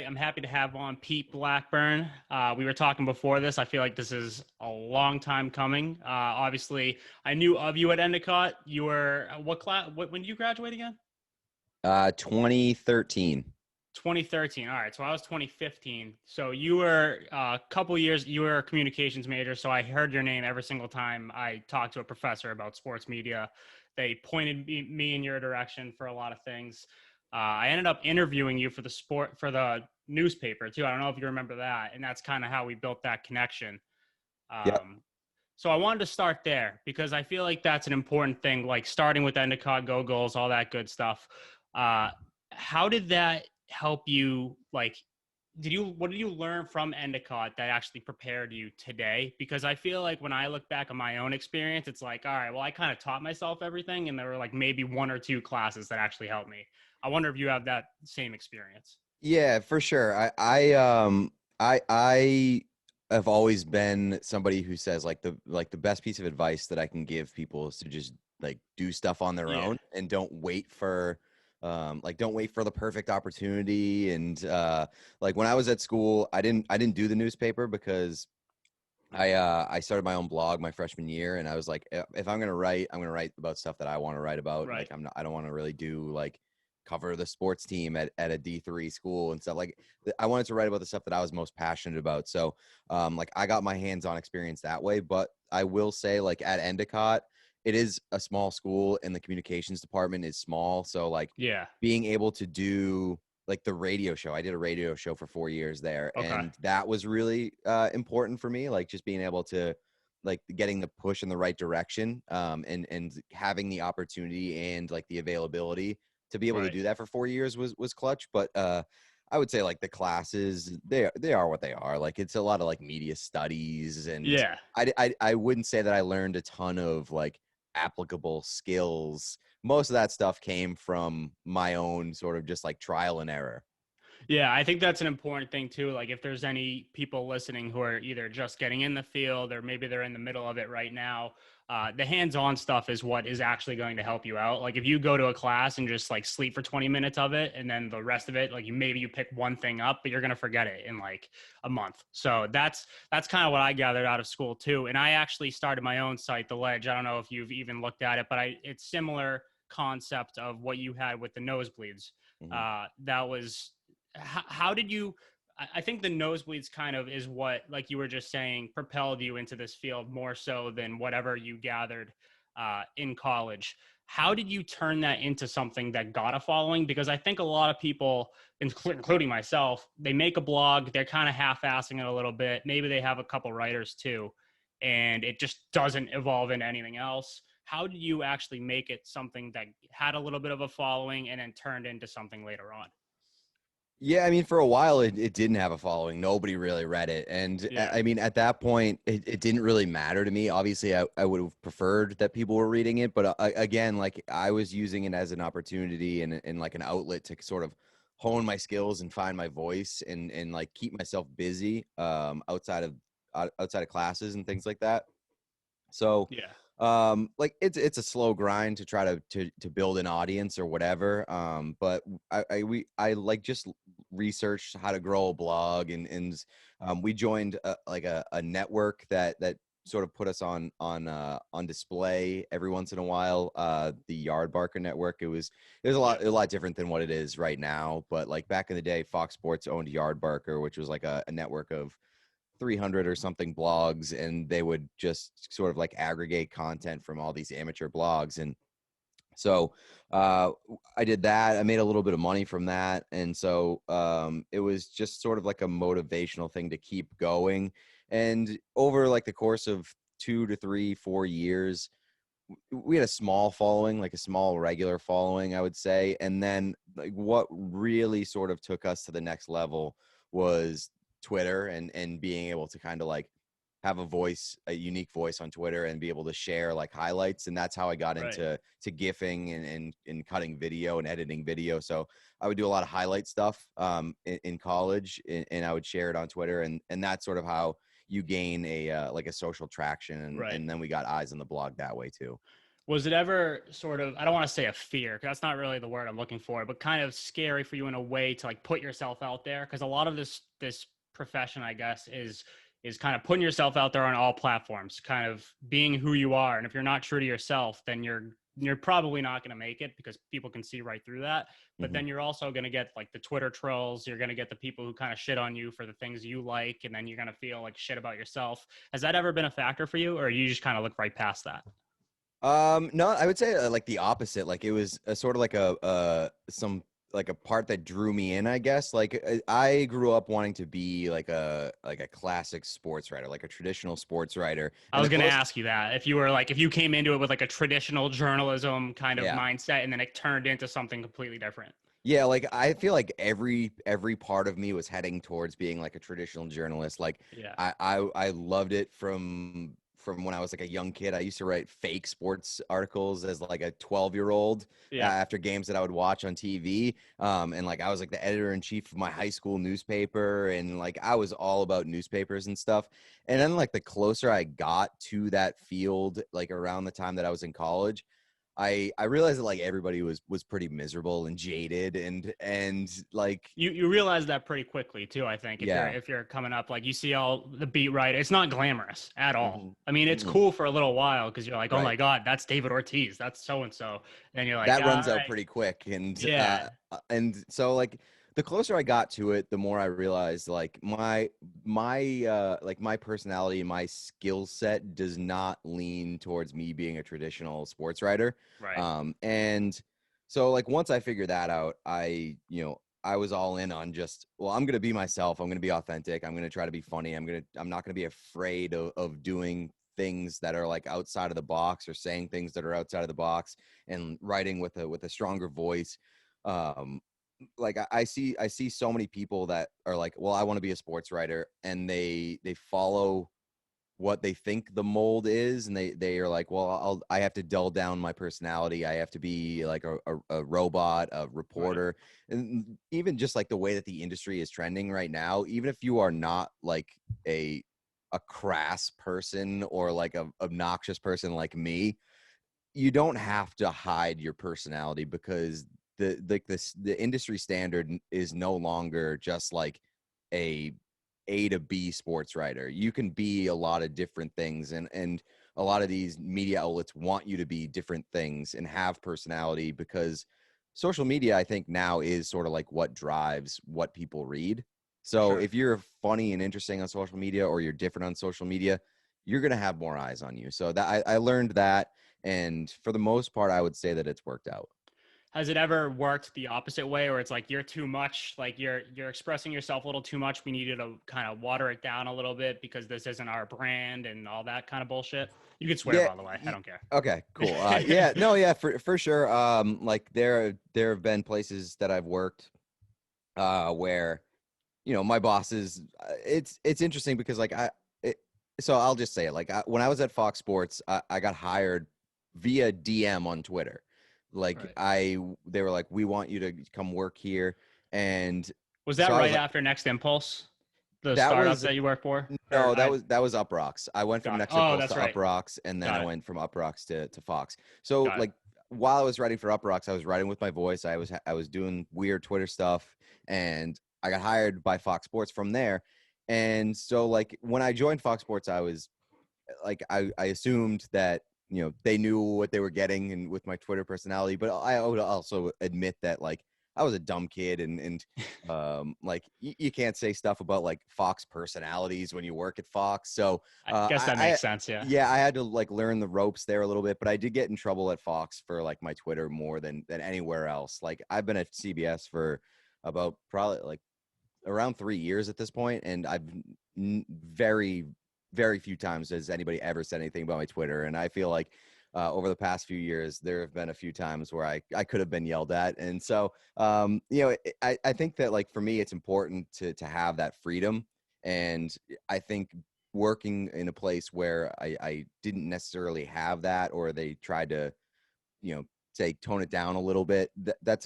I'm happy to have on Pete Blackburn. We were talking before this. I feel like this is a long time coming. Obviously, I knew of you at Endicott. You were what class? When did you graduate again? 2013. 2013. All right. So I was 2015. So you were a couple years, you were a communications major. So I heard your name every single time I talked to a professor about sports media. They pointed me in your direction for a lot of things. I ended up interviewing you for the newspaper too. I don't know if you remember that. And that's kind of how we built that connection. Yep. So I wanted to start there because I feel like that's an important thing, like starting with Endicott, Go Goals, all that good stuff. Uh, how did that help you? Like, what did you learn from Endicott that actually prepared you today? Because I feel like when I look back on my own experience, it's like, all right, well, I kind of taught myself everything, and there were like maybe one or two classes that actually helped me. I wonder if you have that same experience. Yeah, for sure. I have always been somebody who says like the best piece of advice that I can give people is to just like do stuff on their Yeah. own and don't wait for the perfect opportunity. And like when I was at school, I didn't do the newspaper because I started my own blog my freshman year, and I was like, if I'm gonna write, I'm gonna write about stuff that I want to write about. Right. Like I don't want to really do like cover the sports team at a D3 school and stuff. Like I wanted to write about the stuff that I was most passionate about. So like I got my hands-on experience that way. But I will say, like at Endicott, it is a small school and the communications department is small. So like Yeah. being able to do like the radio show. I did a radio show for 4 years there, Okay. and that was really important for me. Like just being able to like getting the push in the right direction, and having the opportunity and like the availability to be able to Right. do that for 4 years was clutch. But I would say like the classes, they are what they are. Like it's a lot of like media studies, and Yeah. I wouldn't say that I learned a ton of like applicable skills. Most of that stuff came from my own sort of just like trial and error. Yeah, I think that's an important thing too. Like if there's any people listening who are either just getting in the field or maybe they're in the middle of it right now, the hands-on stuff is what is actually going to help you out. Like if you go to a class and just like sleep for 20 minutes of it and then the rest of it, like you pick one thing up, but you're going to forget it in like a month. So that's kind of what I gathered out of school too. And I actually started my own site, The Ledge. I don't know if you've even looked at it, but it's similar concept of what you had with the nosebleeds. Mhm. That was how did you I think the nosebleeds kind of is what, like you were just saying, propelled you into this field more so than whatever you gathered in college. How did you turn that into something that got a following? Because I think a lot of people, including myself, they make a blog, they're kind of half-assing it a little bit. Maybe they have a couple writers too, and it just doesn't evolve into anything else. How did you actually make it something that had a little bit of a following and then turned into something later on? Yeah, I mean, for a while, it didn't have a following. Nobody really read it. And Yeah. I mean, at that point, it didn't really matter to me. Obviously, I would have preferred that people were reading it. But again, like I was using it as an opportunity and like an outlet to sort of hone my skills and find my voice and like keep myself busy outside of classes and things like that. So, Yeah. like it's a slow grind to try to build an audience or whatever. But I like just researched how to grow a blog and we joined like a network that sort of put us on display every once in a while. The Yard Barker Network. It was Yep. a lot different than what it is right now. But like back in the day, Fox Sports owned Yard Barker, which was like a network of 300 or something blogs, and they would just sort of like aggregate content from all these amateur blogs. And so uh, I did that. I made a little bit of money from that. And so it was just sort of like a motivational thing to keep going. And over like the course of 2 to 3, 4 years, we had a small following, like a small regular following, I would say. And then like what really sort of took us to the next level was Twitter and being able to kind of like have a unique voice on Twitter and be able to share like highlights. And that's how I got Right. to GIFing and cutting video and editing video. So I would do a lot of highlight stuff in college, and I would share it on Twitter, and that's sort of how you gain a like a social traction, Right. and then we got eyes on the blog that way too. Was it ever sort of, I don't want to say a fear, because that's not really the word I'm looking for, but kind of scary for you in a way to like put yourself out there? Because a lot of this profession, I guess, is kind of putting yourself out there on all platforms, kind of being who you are. And if you're not true to yourself, then you're probably not going to make it because people can see right through that. But Mhm. then you're also going to get like the Twitter trolls. You're going to get the people who kind of shit on you for the things you like, and then you're going to feel like shit about yourself. Has that ever been a factor for you, or you just kind of look right past that? No, I would say like the opposite. Like it was a sort of like some like a part that drew me in, I guess. Like I grew up wanting to be like a classic sports writer, like a traditional sports writer. I And was the going to close, ask you that if you were like, if you came into it with like a traditional journalism kind of yeah. mindset and then it turned into something completely different. Yeah, like I feel like every part of me was heading towards being like a traditional journalist. Like Yeah. I loved it from when I was like a young kid. I used to write fake sports articles as like a 12-year-old Yeah. after games that I would watch on TV. And like I was like the editor in chief of my high school newspaper, and like I was all about newspapers and stuff. And Yeah. then like the closer I got to that field, like around the time that I was in college, I realized that like everybody was pretty miserable and jaded and like You realize that pretty quickly too, I think. yeah. If you're coming up, like you see all the beat writer, it's not glamorous at all. Mhm, I mean, it's mhm, cool for a little while because you're like, oh right. my God, that's David Ortiz. That's so and so. And you're like, That all runs out right. pretty quick, Yeah. and so like the closer I got to it, the more I realized like my personality and my skill set does not lean towards me being a traditional sports writer. Right. And so like once I figured that out, I was all in on just, well, I'm gonna be myself, I'm gonna be authentic, I'm gonna try to be funny, I'm not gonna be afraid of doing things that are like outside of the box or saying things that are outside of the box and writing with a stronger voice. um like I see so many people that are like, well, I want to be a sports writer, and they follow what they think the mold is, and they are like, well, I have to dull down my personality, I have to be like a robot, a Right. reporter. And even just like the way that the industry is trending right now, even if you are not like a crass person or like a obnoxious person like me, you don't have to hide your personality, because the industry standard is no longer just like a to B sports writer. You can be a lot of different things, and a lot of these media outlets want you to be different things and have personality, because social media, I think, now is sort of like what drives what people read. For So sure. if you're funny and interesting on social media, or you're different on social media, you're going to have more eyes on you. So that I learned that, and for the most part, I would say that it's worked out. Has it ever worked the opposite way, where it's like you're too much, like you're expressing yourself a little too much? We needed to kind of water it down a little bit because this isn't our brand and all that kind of bullshit. You can swear, Yeah. by the way. I don't care. Okay, cool. Yeah, no, yeah, for sure. Like there have been places that I've worked where, my bosses, it's interesting because like so I'll just say it, like when I was at Fox Sports, I got hired via DM on Twitter. Like Right. they were like, we want you to come work here. And Was so that I was right like, after Next Impulse, the that startup was that you work for? Or no, I that was Uprocks. I went from got it. Next Oh, Impulse to that's right. Uprocks, and then I Got it. went from Uprocks to Fox. So Got it. like while I was writing for Uprocks, I was writing with my voice. I was doing weird Twitter stuff, and I got hired by Fox Sports from there. And so like when I joined Fox Sports, I was like I assumed that they knew what they were getting, and with my Twitter personality. But I would also admit that like I was a dumb kid, and like you can't say stuff about like Fox personalities when you work at Fox. So I guess that I makes sense. Yeah. yeah, I had to like learn the ropes there a little bit, but I did get in trouble at Fox for like my Twitter more than anywhere else. Like I've been at CBS for about probably like around 3 years at this point, and I've very, very few times has anybody ever said anything about my Twitter. And I feel like over the past few years, there have been a few times where I could have been yelled at. And so, I think that like for me, it's important to have that freedom. And I think working in a place where I didn't necessarily have that, or they tried to, you know, say tone it down a little bit, that's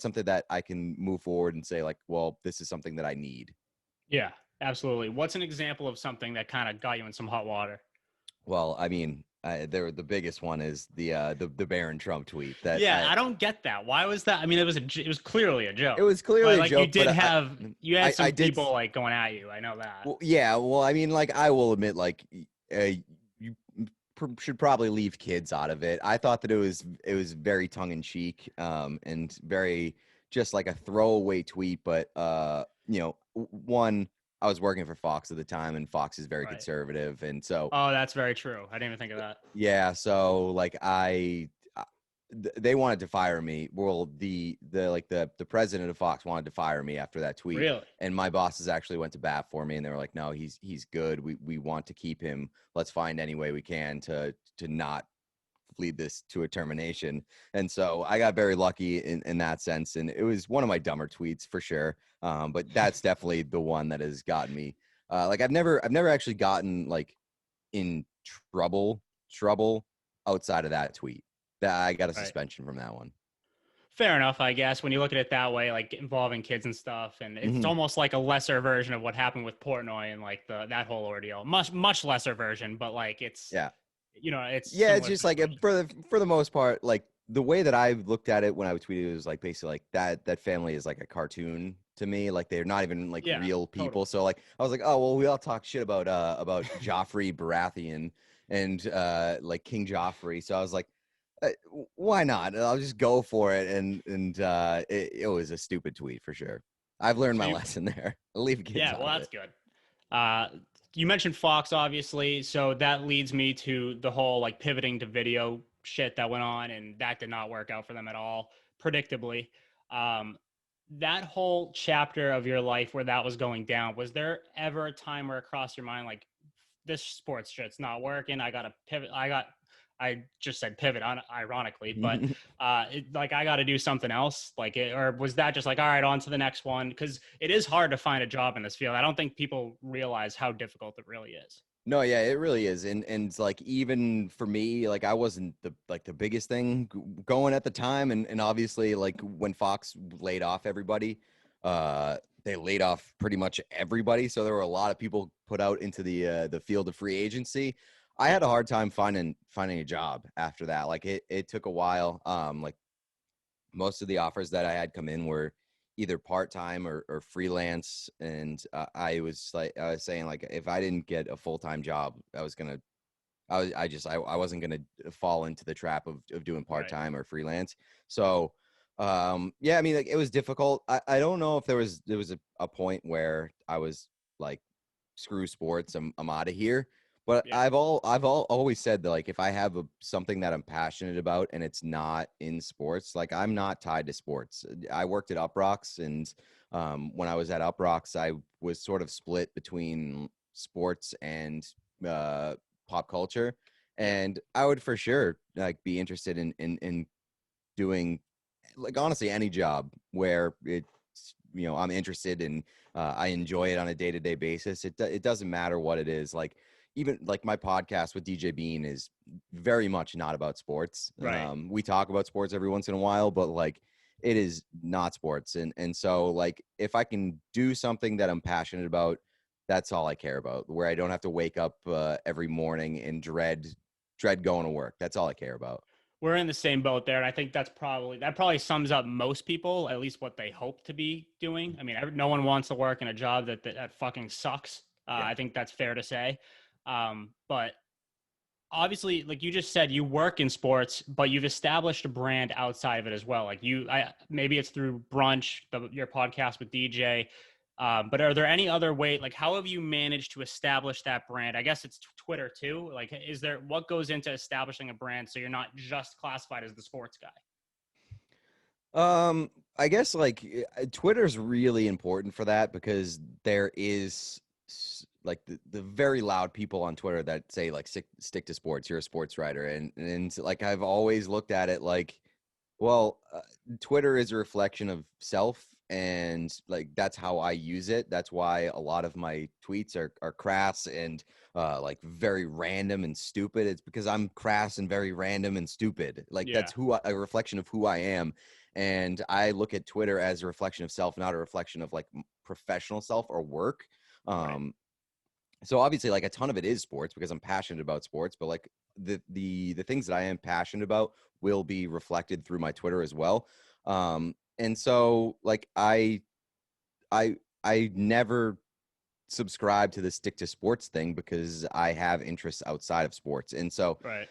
something that I can move forward and say like, well, this is something that I need. Yeah. Absolutely. What's an example of something that kind of got you in some hot water? Well, I mean, The biggest one is the Barron Trump tweet that Yeah, I don't get that. Why was that? I mean, it was clearly a it joke. was clearly But a like you joke, but did have you had I some did. people like going at you. I know that. Well, yeah. Well, I mean, like I will admit, like you should probably leave kids out of it. I thought that it was very tongue in cheek, and very just like a throwaway tweet. But one, I was working for Fox at the time, and Fox is very Right. conservative, and so Oh, that's very true. I didn't even think of that. yeah. So like they wanted to fire me. Well, the president of Fox wanted to fire me after that tweet, Really? and my bosses actually went to bat for me, and they were like, "No, he's good. We want to keep him. Let's find any way we can to not lead this to a termination." And so I got very lucky in that sense, and it was one of my dumber tweets for sure. But that's definitely the one that has gotten me. Like I've never actually gotten like in trouble outside of that tweet. That I got a Right. suspension from that one. Fair enough, I guess, when you look at it that way, like involving kids and stuff, and it's Hmm. almost like a lesser version of what happened with Portnoy and like that whole ordeal. Much lesser version, but like Yeah, it's yeah. It's similar just like situation. for the most part, like the way that I looked at it when I tweeted it was like basically like that family is like a cartoon to me. Like they're not even like Yeah, real totally. people. So like I was like, oh well, we all talk shit about Joffrey Baratheon and like King Joffrey. So I was like, why not? I'll just go for it. And it was a stupid tweet for sure. I've learned So my you, lesson there. Leave kids yeah, out well, of that's it. good. You mentioned Fox, obviously, so that leads me to the whole like pivoting to video shit that went on, and that did not work out for them at all, predictably. Um, that whole chapter of your life where that was going down, was there ever a time where it crossed your mind like this sports shit's not working? I got to pivot. I just said pivot ironically, but like I got to do something else. Like, or was that just like, all right, on to the next one? Because it is hard to find a job in this field. I don't think people realize how difficult it really is. No, yeah, it really is. And like even for me, like I wasn't the biggest thing going at the time. And obviously like when Fox laid off everybody, they laid off pretty much everybody. So there were a lot of people put out into the field of free agency. I Yeah, had a hard time finding a job after that. Like it took a while. Like most of the offers that I had come in were either part-time or freelance. And I was saying like, if I didn't get a full-time job, I wasn't going to fall into the trap of doing right. part-time or freelance. So, yeah, I mean, like, it was difficult. I don't know if there was a point where I was like, screw sports, I'm out of here. But Yeah, always said that like if I have something that I'm passionate about and it's not in sports, like I'm not tied to sports. I worked at Uprocks, and when I was at Uprocks, I was sort of split between sports and uh, pop culture, yeah, and I would for sure like be interested in doing like honestly any job where it's I'm interested in I enjoy it on a day-to-day basis. It doesn't matter what it is. Like even like my podcast with DJ Bean is very much not about sports. right. We talk about sports every once in a while, but like it is not sports. And so like if I can do something that I'm passionate about, that's all I care about, where I don't have to wake up every morning and dread going to work. That's all I care about. We're in the same boat there, and I think that probably sums up most people, at least what they hope to be doing. I mean, no one wants to work in a job that fucking sucks. Yeah. I think that's fair to say. But obviously, like you just said, you work in sports, but you've established a brand outside of it as well. Like maybe it's through brunch, your podcast with DJ. But are there any other way? Like, how have you managed to establish that brand? I guess it's Twitter too. Like, is there what goes into establishing a brand so you're not just classified as the sports guy? I guess like Twitter's really important for that because there is like the very loud people on Twitter that say like stick to sports. You're a sports writer, and like I've always looked at it like, well, Twitter is a reflection of self, and like that's how I use it. That's why a lot of my tweets are crass and like very random and stupid. It's because I'm crass and very random and stupid. Like Yeah, that's a reflection of who I am. And I look at Twitter as a reflection of self, not a reflection of like professional self or work. right. Um, So obviously, like a ton of it is sports because I'm passionate about sports, but like the things that I am passionate about will be reflected through my Twitter as well. And so like I I never subscribe to the stick to sports thing because I have interests outside of sports. And so, Right.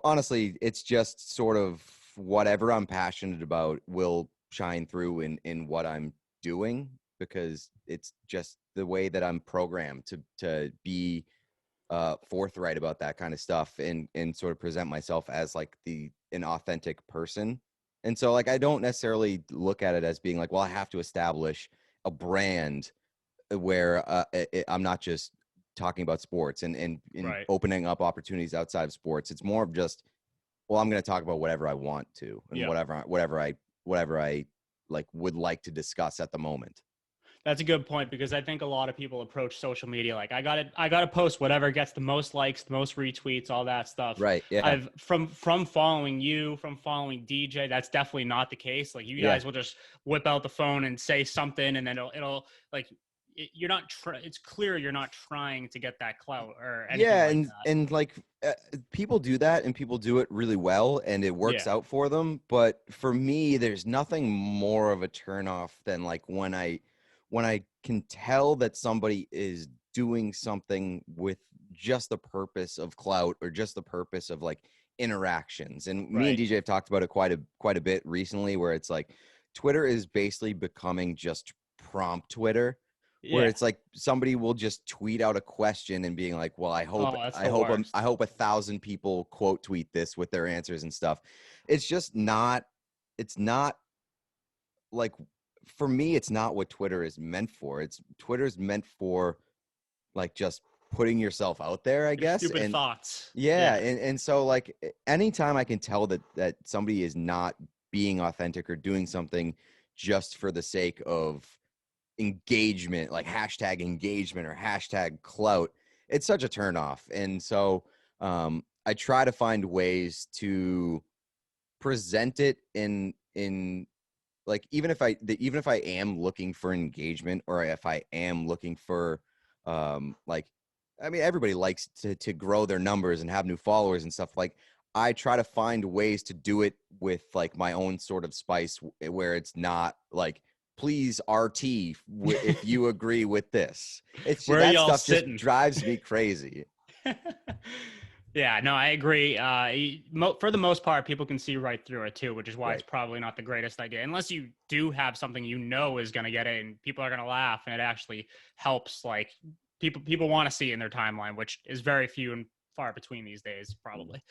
honestly, it's just sort of whatever I'm passionate about will shine through in what I'm doing because it's just the way that I'm programmed to be forthright about that kind of stuff and sort of present myself as like an authentic person. And so like I don't necessarily look at it as being like, well, I have to establish a brand where I'm not just talking about sports and Right. opening up opportunities outside of sports. It's more of just, well, I'm going to talk about whatever I want to and Yeah. whatever I like would like to discuss at the moment. That's a good point because I think a lot of people approach social media like I got to post whatever gets the most likes, the most retweets, all that stuff. Right. Yeah. I've from following you, from following DJ, that's definitely not the case. Like you Yeah. guys will just whip out the phone and say something and then it'll like you're not it's clear you're not trying to get that clout or anything Yeah, like and that. and like people do that and people do it really well and it works Yeah. out for them, but for me there's nothing more of a turnoff than like when I can tell that somebody is doing something with just the purpose of clout or just the purpose of like interactions. And me and Right. DJ have talked about it quite a bit recently where it's like Twitter is basically becoming just prompt Twitter where Yeah. it's like somebody will just tweet out a question and being like, well, Oh, that's I the hope worst. I hope 1,000 people quote tweet this with their answers and stuff. It's just not, it's not like, for me, it's not what Twitter is meant for. Twitter's meant for like just putting yourself out there, I Your guess. stupid And thoughts. yeah, Yeah. and so like anytime I can tell that somebody is not being authentic or doing something just for the sake of engagement, like hashtag engagement or hashtag clout, it's such a turnoff. And so I try to find ways to present it in like even if I am looking for engagement or if I am looking for like I mean everybody likes to grow their numbers and have new followers and stuff. Like I try to find ways to do it with like my own sort of spice where it's not like please RT if you agree with this. It's Where are that y'all stuff just sitting? drives me crazy. Yeah, no, I agree. For the most part, people can see right through it too, which is why it's Right. probably not the greatest idea, unless you do have something you know is going to get it, and people are going to laugh, and it actually helps. Like people want to see in their timeline, which is very few and far between these days, probably.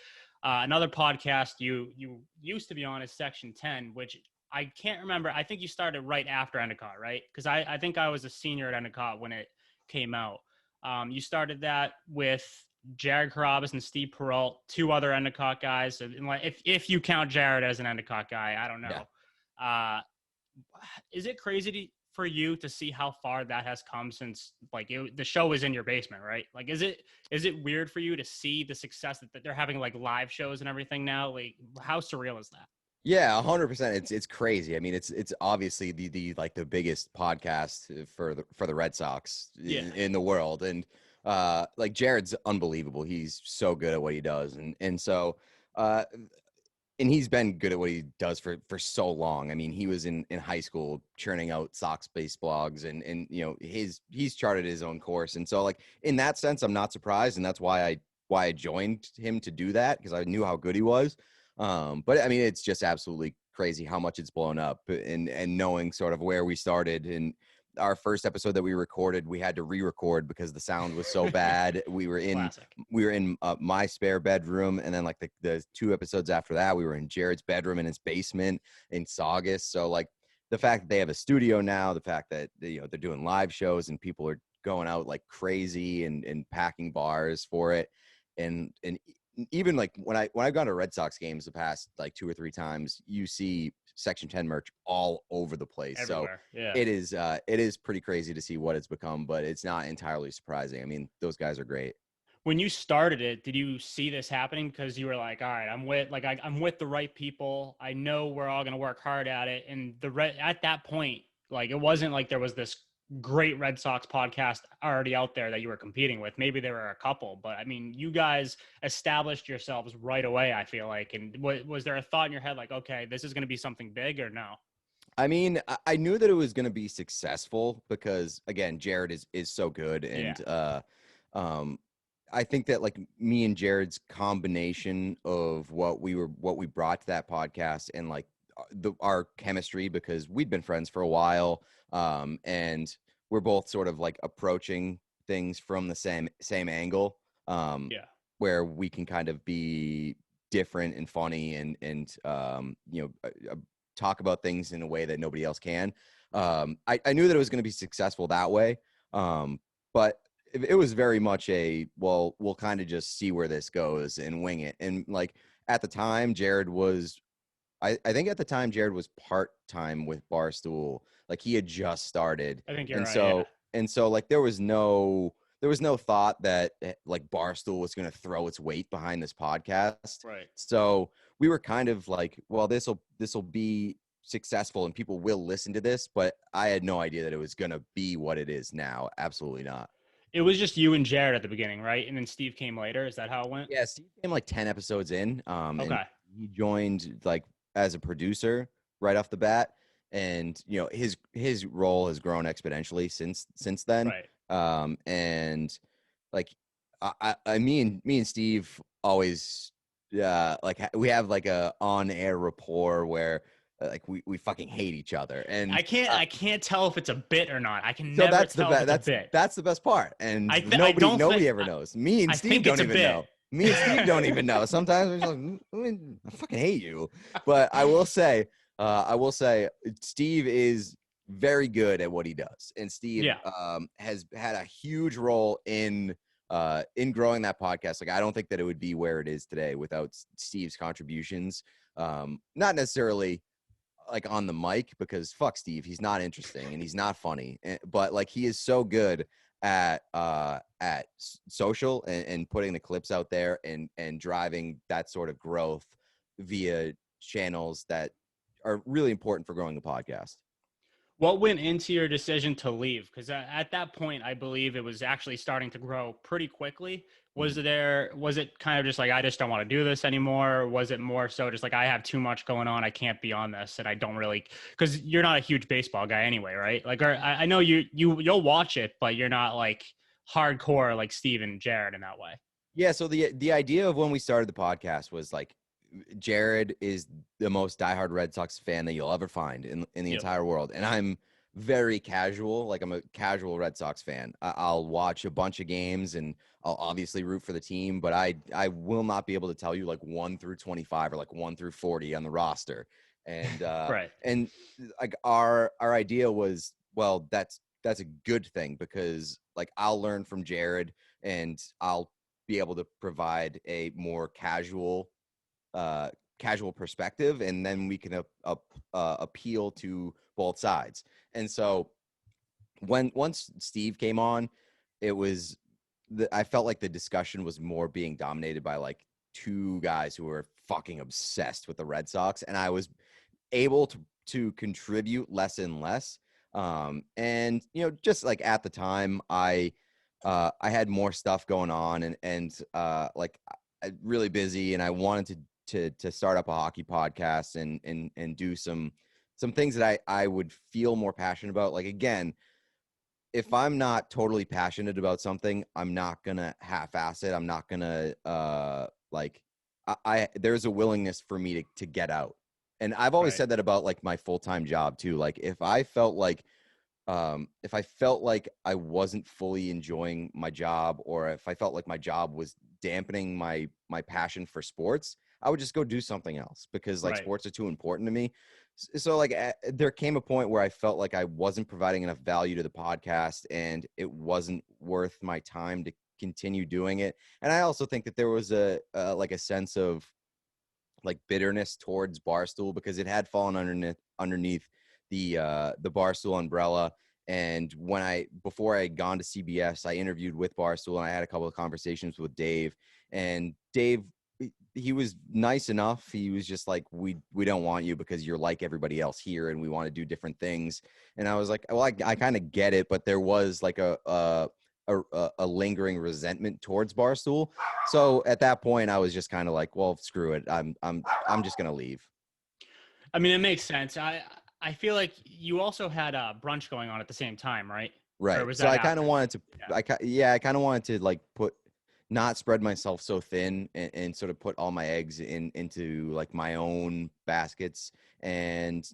Another podcast you used to be on is Section 10, which I can't remember. I think you started right after Endicott, right? Because I think I was a senior at Endicott when it came out. You started that with Jared Carabas and Steve Peralt, two other Endicott guys. If you count Jared as an Endicott guy, I don't Yeah. know. Uh, is it crazy for you to see how far that has come since the show was in your basement, right? Like, is it weird for you to see the success that they're having like live shows and everything now? Like, how surreal is that? Yeah, 100%. It's crazy. I mean, it's obviously the like the biggest podcast for the Red Sox Yeah, in the world, and like Jared's unbelievable. He's so good at what he does, and so uh, and he's been good at what he does for so long. I mean, he was in high school churning out Sox based blogs, and he's charted his own course, and so like in that sense, I'm not surprised, and that's why I joined him to do that because I knew how good he was. But I mean, it's just absolutely crazy how much it's blown up, and knowing sort of where we started and our first episode that we recorded, we had to re-record because the sound was so bad. classic. We were in my spare bedroom, and then like the two episodes after that, we were in Jared's bedroom in his basement in Saugus. So like the fact that they have a studio now, the fact that they're doing live shows and people are going out like crazy and packing bars for it, and even like when I've gone to Red Sox games the past like two or three times, you see Section 10 merch all over the place. So Everywhere. Yeah. it is pretty crazy to see what it's become, but it's not entirely surprising. I mean, those guys are great. When you started it, did you see this happening because you were like, all right, I'm with the right people. I know we're all going to work hard at it. And at that point, like, it wasn't like there was this great Red Sox podcasts already out there that you were competing with. Maybe there were a couple, but I mean, you guys established yourselves right away, I feel like. And was there a thought in your head like, okay, this is going to be something big, or no? I mean, I knew that it was going to be successful because again, Jared is so good, Yeah, and um, I think that like me and Jared's combination of what we brought to that podcast and like our chemistry, because we'd been friends for a while, and we're both sort of like approaching things from the same angle, yeah. where we can kind of be different and funny and talk about things in a way that nobody else can. I knew that it was going to be successful that way, but it was very much well, we'll kind of just see where this goes and wing it. And like at the time, Jared was, I think at the time Jared was part-time with Barstool. Like he had just started. I think you're And right. Yeah, so like there was no thought that like Barstool was going to throw its weight behind this podcast. right. So we were kind of like, well, this will be successful and people will listen to this, but I had no idea that it was going to be what it is now. Absolutely not. It was just you and Jared at the beginning, right? And then Steve came later. Is that how it went? Yeah, Steve came like 10 episodes in, and Okay, he joined like as a producer right off the bat. And his role has grown exponentially since then. right. And like me and Steve always like we have like a on air rapport where like we fucking hate each other. And I can't tell if it's a bit or not. I can so never that's the tell if best. it's a bit. That's the best part. And I don't nobody think ever knows. Me and I Steve think don't it's a even bit. know. Me and Steve don't even know. Sometimes we're just like, I fucking hate you. But I will say, Steve is very good at what he does, and Steve Yeah, has had a huge role in growing that podcast. Like I don't think that it would be where it is today without Steve's contributions. Not necessarily like on the mic, because fuck Steve, he's not interesting and he's not funny, but like he is so good at social and putting the clips out there and driving that sort of growth via channels that are really important for growing a podcast. what went into your decision to leave? Because at that point, I believe it was actually starting to grow pretty quickly. Was Mhm. it kind of just like, I just don't want to do this anymore? Or was it more so just like, I have too much going on, I can't be on this, and I don't really, because you're not a huge baseball guy anyway, right? Like, or I know you'll watch it, but you're not like hardcore like Steve and Jared in that way. Yeah, so the idea of when we started the podcast was like Jared is the most diehard Red Sox fan that you'll ever find in the Yep. entire world. And I'm very casual. Like I'm a casual Red Sox fan. I'll watch a bunch of games and I'll obviously root for the team, but I will not be able to tell you like 1 through 25 or like 1 through 40 on the roster. And Right. and like our idea was, well, that's a good thing, because like I'll learn from Jared and I'll be able to provide a more uh, casual perspective, and then we can appeal to both sides. And so once Steve came on, it was I felt like the discussion was more being dominated by like two guys who were fucking obsessed with the Red Sox, and I was able to contribute less and less. And just like at the time, I had more stuff going on, and like really busy, and I wanted to start up a hockey podcast and do some things that I would feel more passionate about. Like again, if I'm not totally passionate about something, I'm not gonna half-ass it. I'm not gonna like I there's a willingness for me to get out. And I've always Right. said that about like my full-time job too. Like if I felt like I wasn't fully enjoying my job, or if I felt like my job was dampening my passion for sports, I would just go do something else, because like Right. sports are too important to me. So like there came a point where I felt like I wasn't providing enough value to the podcast, and it wasn't worth my time to continue doing it. And I also think that there was a sense of like bitterness towards Barstool, because it had fallen underneath the Barstool umbrella. And before I had gone to CBS, I interviewed with Barstool, and I had a couple of conversations with Dave. And Dave he was nice enough. He was just like, we don't want you because you're like everybody else here, and we want to do different things. And I was like, well, I kind of get it, but there was like a lingering resentment towards Barstool. So at that point, I was just kind of like, well, screw it. I'm just gonna leave. I mean, it makes sense. I feel like you also had a brunch going on at the same time, right? Or Right. was So that I kind after of that? wanted to, Yeah. I kind of wanted to like not spread myself so thin, and sort of put all my eggs into like my own baskets. And,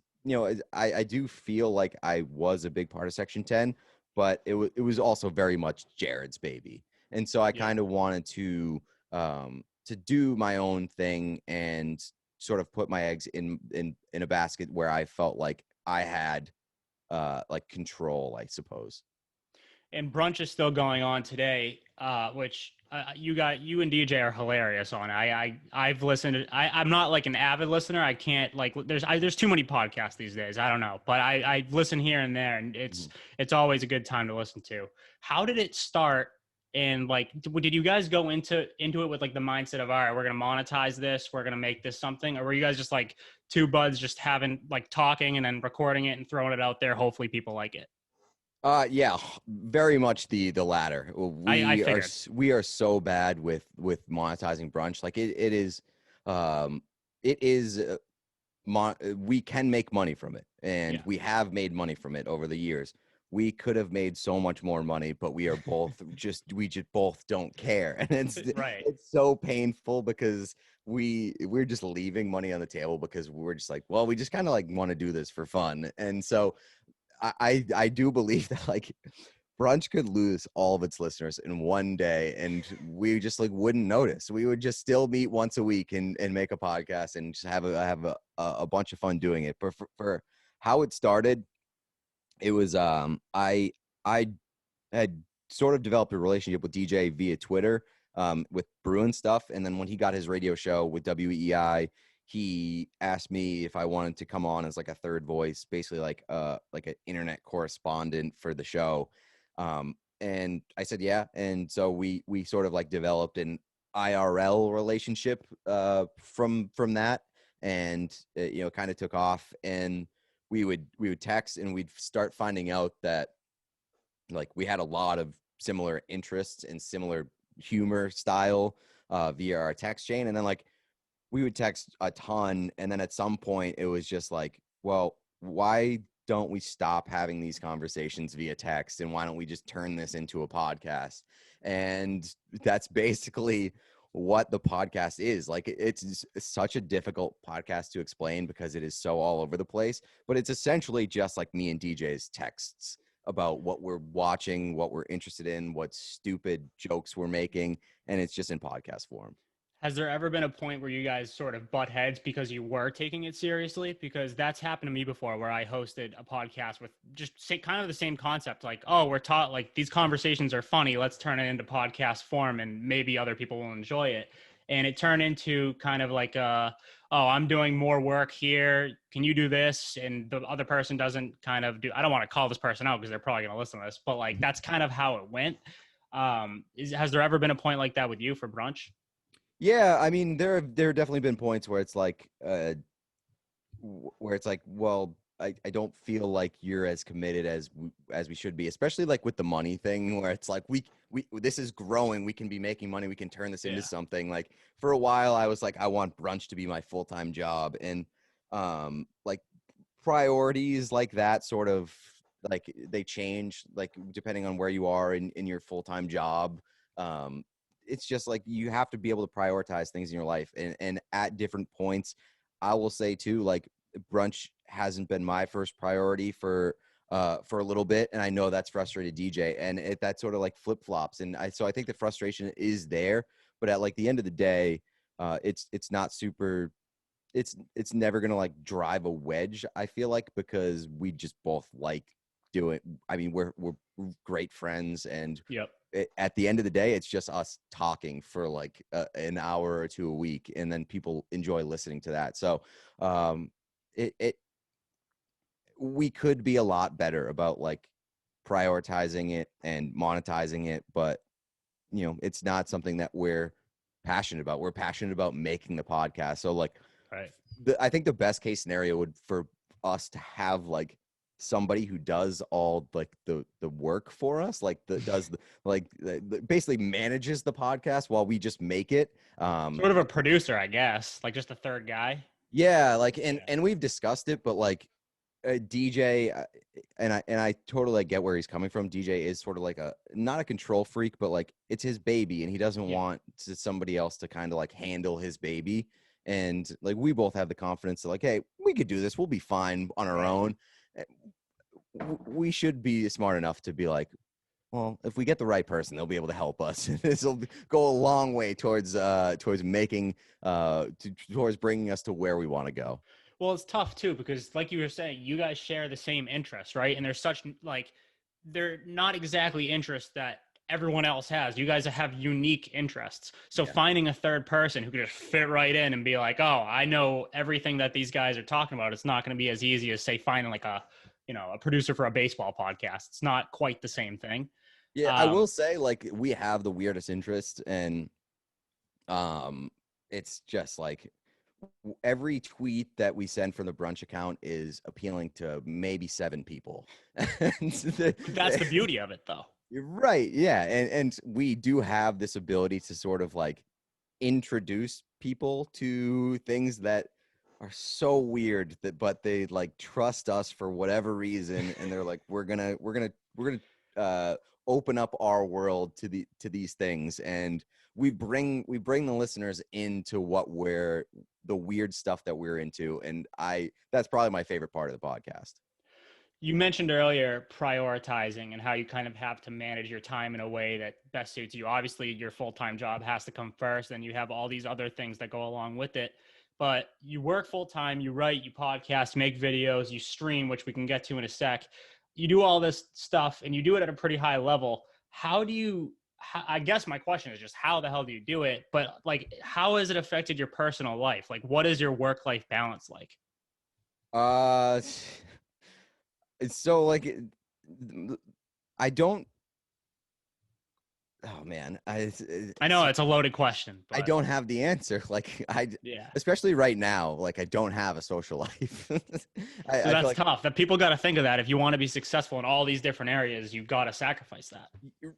I do feel like I was a big part of Section 10, but it was also very much Jared's baby. And so I Yeah. kind of wanted to do my own thing and sort of put my eggs in a basket where I felt like I had like control, I suppose. And brunch is still going on today, which you and DJ are hilarious on. I've listened. I'm not like an avid listener. I can't like there's too many podcasts these days. I don't know, but I listen here and there, and Mhm. it's always a good time to listen to. How did it start? And like, did you guys go into it with like the mindset of, all right, we're gonna monetize this, we're gonna make this something, or were you guys just like two buds just having like talking and then recording it and throwing it out there? Hopefully, people like it. Yeah, very much the latter. I figured. We are so bad with monetizing brunch. Like it is, um, it is. We can make money from it, and Yeah. we have made money from it over the years. We could have made so much more money, but we just both don't care, and Right. it's so painful because we're just leaving money on the table because we're just like, well, we just kind of like want to do this for fun. And so I do believe that like brunch could lose all of its listeners in one day, and we just like wouldn't notice. We would just still meet once a week and make a podcast and just have a bunch of fun doing it. But for how it started, it was I had sort of developed a relationship with DJ via Twitter, with Bruin stuff. And then when he got his radio show with WEI, he asked me if I wanted to come on as like a third voice, basically like an internet correspondent for the show. And I said, yeah. And so we sort of like developed an IRL relationship from that. And kind of took off. And we would text, and we'd start finding out that like we had a lot of similar interests and similar humor style via our text chain. And then like we would text a ton, and then at some point it was just like, well, why don't we stop having these conversations via text, and why don't we just turn this into a podcast? And that's basically what the podcast is. Like it's such a difficult podcast to explain because it is so all over the place, but it's essentially just like me and DJ's texts about what we're watching, what we're interested in, what stupid jokes we're making, and it's just in podcast form. Has there ever been a point where you guys sort of butt heads because you were taking it seriously? Because that's happened to me before, where I hosted a podcast with just kind of the same concept, like, oh, we're taught like these conversations are funny, let's turn it into podcast form, and maybe other people will enjoy it. And it turned into kind of like oh, I'm doing more work here, can you do this? And the other person doesn't kind of do. I don't want to call this person out because they're probably going to listen to this, but like that's kind of how it went. Has there ever been a point like that with you for brunch? Yeah, I mean, there have definitely been points where it's like, where it's like, well, I don't feel like you're as committed as we should be, especially like with the money thing, where it's like we this is growing, we can be making money, we can turn this into Yeah. something. Like for a while, I was like, I want brunch to be my full-time job, and like priorities like that sort of like they change like depending on where you are in your full-time job. um it's just like you have to be able to prioritize things in your life, and at different points, I will say too, like brunch hasn't been my first priority for a little bit, and I know that's frustrated DJ, and that sort of like flip-flops, and I think the frustration is there, but at like the end of the day, it's not super, it's never gonna like drive a wedge, I feel like, because we just both like doing, I mean, we're great friends, and Yep. at the end of the day, it's just us talking for like an hour or two a week, and then people enjoy listening to that. So it we could be a lot better about like prioritizing it and monetizing it, but it's not something that we're passionate about. We're passionate about making the podcast. So like, Right. I think the best case scenario would for us to have like somebody who does all like the work for us, like basically manages the podcast while we just make it. Sort of a producer, I guess, like just a third guy. Yeah, like Yeah. and we've discussed it, but like DJ, and I totally get where he's coming from. DJ is sort of like a not a control freak, but like it's his baby, and he doesn't Yeah. want somebody else to kind of like handle his baby. And like we both have the confidence to like, hey, we could do this. We'll be fine on our Right. own. We should be smart enough to be like, well, if we get the right person, they'll be able to help us. This will go a long way towards making towards bringing us to where we want to go. Well, it's tough too because, like you were saying, you guys share the same interests, right? And there's such like they're not exactly interests that everyone else has. You guys have unique interests. So Yeah. finding a third person who could just fit right in and be like, "Oh, I know everything that these guys are talking about." It's not going to be as easy as say finding like a producer for a baseball podcast. It's not quite the same thing. Yeah, I will say like we have the weirdest interests, and it's just like every tweet that we send from the brunch account is appealing to maybe 7 people. That's the beauty of it, though. You're right. Yeah. And we do have this ability to sort of like introduce people to things that are so weird but they like trust us for whatever reason. And they're like, we're gonna open up our world to these things. And we bring the listeners into the weird stuff that we're into. And that's probably my favorite part of the podcast. You mentioned earlier prioritizing and how you kind of have to manage your time in a way that best suits you. Obviously, your full-time job has to come first, and you have all these other things that go along with it. But you work full-time, you write, you podcast, make videos, you stream, which we can get to in a sec. You do all this stuff, and you do it at a pretty high level. I guess my question is just how the hell do you do it? But like, how has it affected your personal life? Like, what is your work-life balance like? It's so like I don't. Oh man, I know it's a loaded question, I but don't have the answer. Like yeah. especially right now, like I don't have a social life. I So feel that's like tough. That people got to think of that. If you want to be successful in all these different areas, you've got to sacrifice that.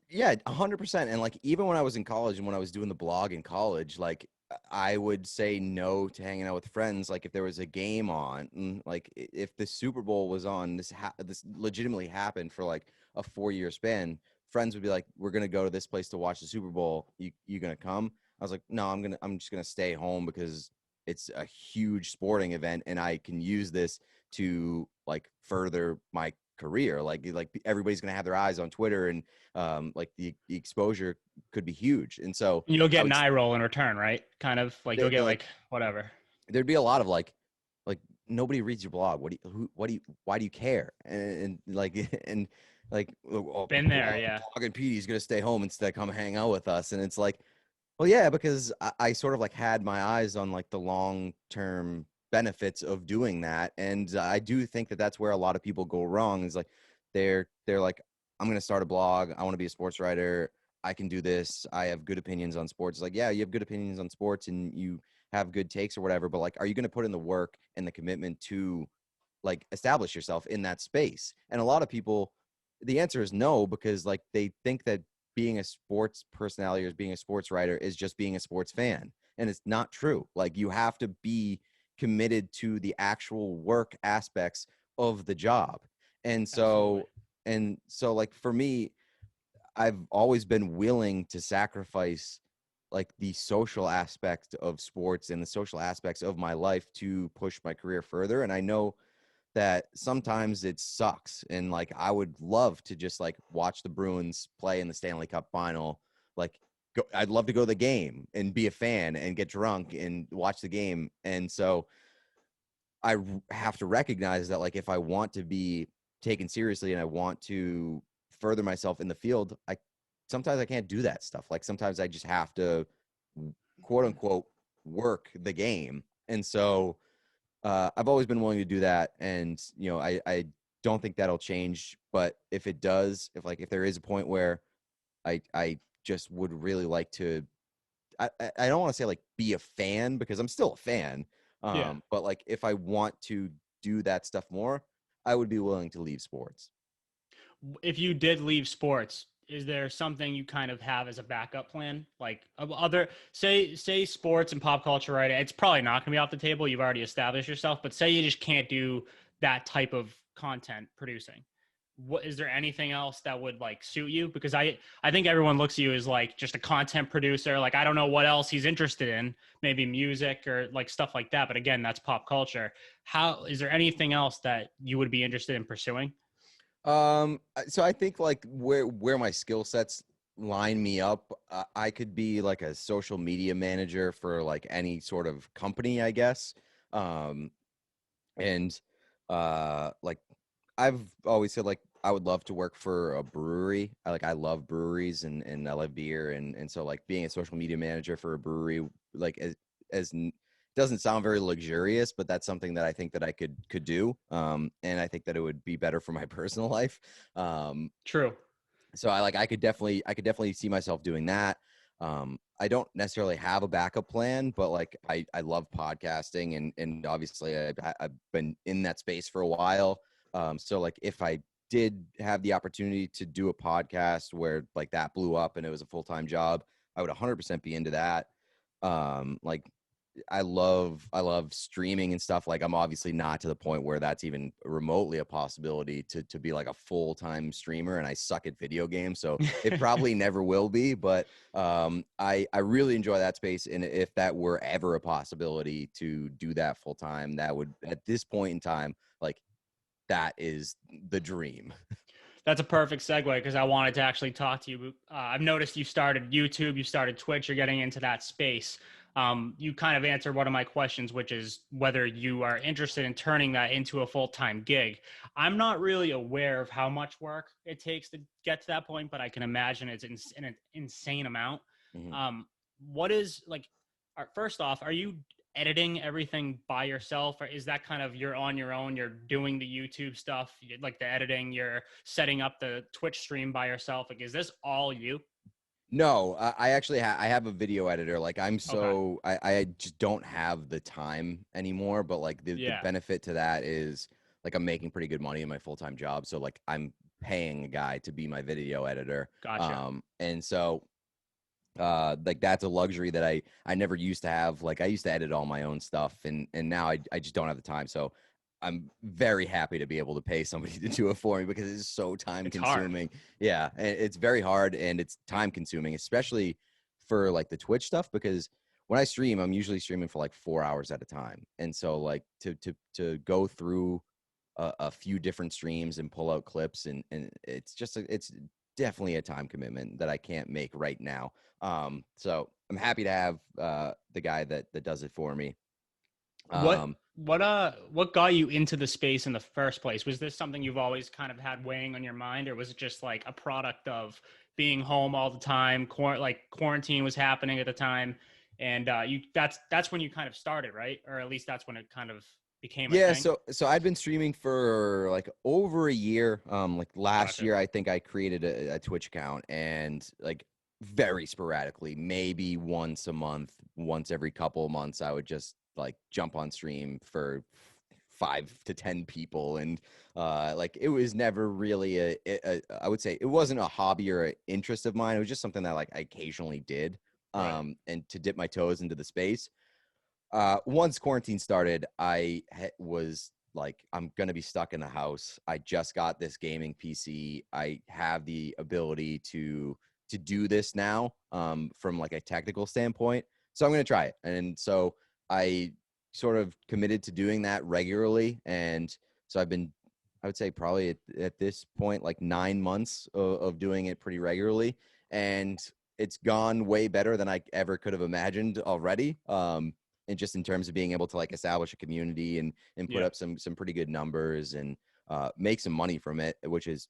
yeah, 100%. And like even when I was in college and when I was doing the blog in college, like I would say no to hanging out with friends. Like if there was a game on, like if the Super Bowl was on, this legitimately happened for like a 4-year span. Friends would be like, "We're gonna go to this place to watch the Super Bowl. You gonna come?" I was like, "No, I'm just gonna stay home because it's a huge sporting event and I can use this to like further my career. Like everybody's gonna have their eyes on Twitter and like the exposure could be huge." And so You'll I get an would eye roll in return, right? Kind of like you'll they'd be get like like whatever. there'd be a lot of like nobody reads your blog. Why do you care? And like and like Been there, yeah. blog and Petey's gonna stay home instead come hang out with us. And it's like, well, yeah, because I sort of like had my eyes on like the long term benefits of doing that. And I do think that that's where a lot of people go wrong is like they're like, I'm going to start a blog. I want to be a sports writer. I can do this. I have good opinions on sports. It's like, yeah, you have good opinions on sports and you have good takes or whatever. But like, are you going to put in the work and the commitment to like establish yourself in that space? And a lot of people, the answer is no, because like they think that being a sports personality or being a sports writer is just being a sports fan. And it's not true. Like you have to be committed to the actual work aspects of the job. And Absolutely. so like for me, I've always been willing to sacrifice like the social aspect of sports and the social aspects of my life to push my career further. And I know that sometimes it sucks. And like, I would love to just like watch the Bruins play in the Stanley Cup final. Like, I'd love to go to the game and be a fan and get drunk and watch the game. And so I have to recognize that like, if I want to be taken seriously and I want to further myself in the field, sometimes I can't do that stuff. Like sometimes I just have to quote unquote work the game. And so I've always been willing to do that. And, you know, I don't think that'll change, but if it does, if there is a point where I just would really like to I don't want to say like be a fan, because I'm still a fan. Yeah. But like if I want to do that stuff more, I would be willing to leave sports. If you did leave sports, is there something you kind of have as a backup plan? Like other say sports and pop culture, right? It's probably not going to be off the table. You've already established yourself, but say you just can't do that type of content producing. What is there anything else that would like suit you? Because I think everyone looks at you as like just a content producer. Like I don't know what else he's interested in, maybe music or like stuff like that. But again, that's pop culture. How is there anything else that you would be interested in pursuing? So I think like where my skill sets line me up, I could be like a social media manager for like any sort of company, I guess. Um, and like I've always said like I would love to work for a brewery. I love breweries, and I love beer, and so like being a social media manager for a brewery, like as doesn't sound very luxurious, but that's something that I think that I could do. And I think that it would be better for my personal life. Um, True. so I could definitely see myself doing that. I don't necessarily have a backup plan, but like I love podcasting, and obviously I've been in that space for a while. So like if I did have the opportunity to do a podcast where like that blew up and it was a full-time job, I would 100% be into that. Like I love streaming and stuff. Like I'm obviously not to the point where that's even remotely a possibility to be like a full-time streamer, and I suck at video games, so it probably never will be. But I really enjoy that space, and if that were ever a possibility to do that full time, that would, at this point in time, like that is the dream. That's a perfect segue because I wanted to actually talk to you. I've noticed you started YouTube, you started Twitch, you're getting into that space. You kind of answered one of my questions, which is whether you are interested in turning that into a full-time gig. I'm not really aware of how much work it takes to get to that point, but I can imagine it's an insane amount. Mhm. Um, what is like, first off, are you editing everything by yourself, or is that kind of you're on your own, you're doing the YouTube stuff, like the editing, you're setting up the Twitch stream by yourself? Like is this all you? No, I actually I have a video editor. Like Okay. I just don't have the time anymore. But like the Yeah. benefit to that is like I'm making pretty good money in my full-time job. So like I'm paying a guy to be my video editor. Gotcha. And so like that's a luxury that I never used to have. Like I used to edit all my own stuff, and now I just don't have the time. So I'm very happy to be able to pay somebody to do it for me, because it's so time It's hard. consuming. Yeah, and it's very hard, and it's time consuming, especially for like the Twitch stuff, because when I stream, I'm usually streaming for like 4 hours at a time. And so like to go through a few different streams and pull out clips, and it's definitely a time commitment that I can't make right now. So I'm happy to have the guy that does it for me. What Um, what got you into the space in the first place? Was this something you've always kind of had weighing on your mind, or was it just like a product of being home all the time? Like quarantine was happening at the time, and you that's when you kind of started, right? Or at least that's when it kind of became a Yeah, thing. so I've been streaming for like over a year. Like last Gotcha. year, I think I created a Twitch account, and like very sporadically, maybe once a month, once every couple of months, I would just like jump on stream for 5 to 10 people, and like it was never really I would say it wasn't a hobby or an interest of mine. It was just something that like I occasionally did, Right. and to dip my toes into the space. Once quarantine started, was like, I'm gonna be stuck in the house. I just got this gaming PC. I have the ability to do this now, from like a technical standpoint. So I'm gonna try it. And so I sort of committed to doing that regularly. And so I've been, I would say probably at this point, like 9 months of doing it pretty regularly. And it's gone way better than I ever could have imagined already. And just in terms of being able to like establish a community and put Yeah. up some pretty good numbers, and make some money from it, which is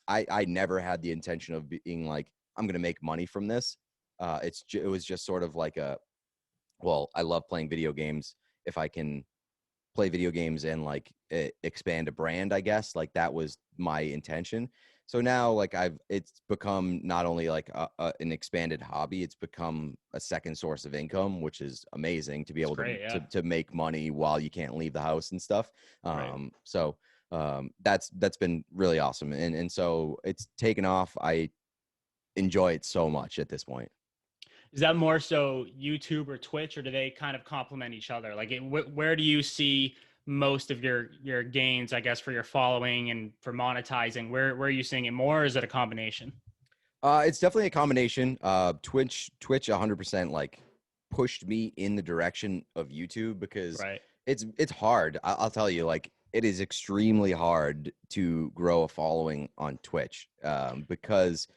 I never had the intention of being like, I'm gonna make money from this. It was just sort of like well, I love playing video games. If I can play video games and like expand a brand, I guess, like that was my intention. So now, like it's become not only like an expanded hobby, it's become a second source of income, which is amazing to be It's able to great. Yeah. to make money while you can't leave the house and stuff. Right. So that's been really awesome, and so it's taken off. I enjoy it so much at this point. Is that more so YouTube or Twitch, or do they kind of complement each other? Like, where do you see most of your gains, I guess, for your following and for monetizing? Where are you seeing it more, or is it a combination? It's definitely a combination. Twitch 100% like pushed me in the direction of YouTube because Right. it's hard. I'll tell you, like it is extremely hard to grow a following on Twitch because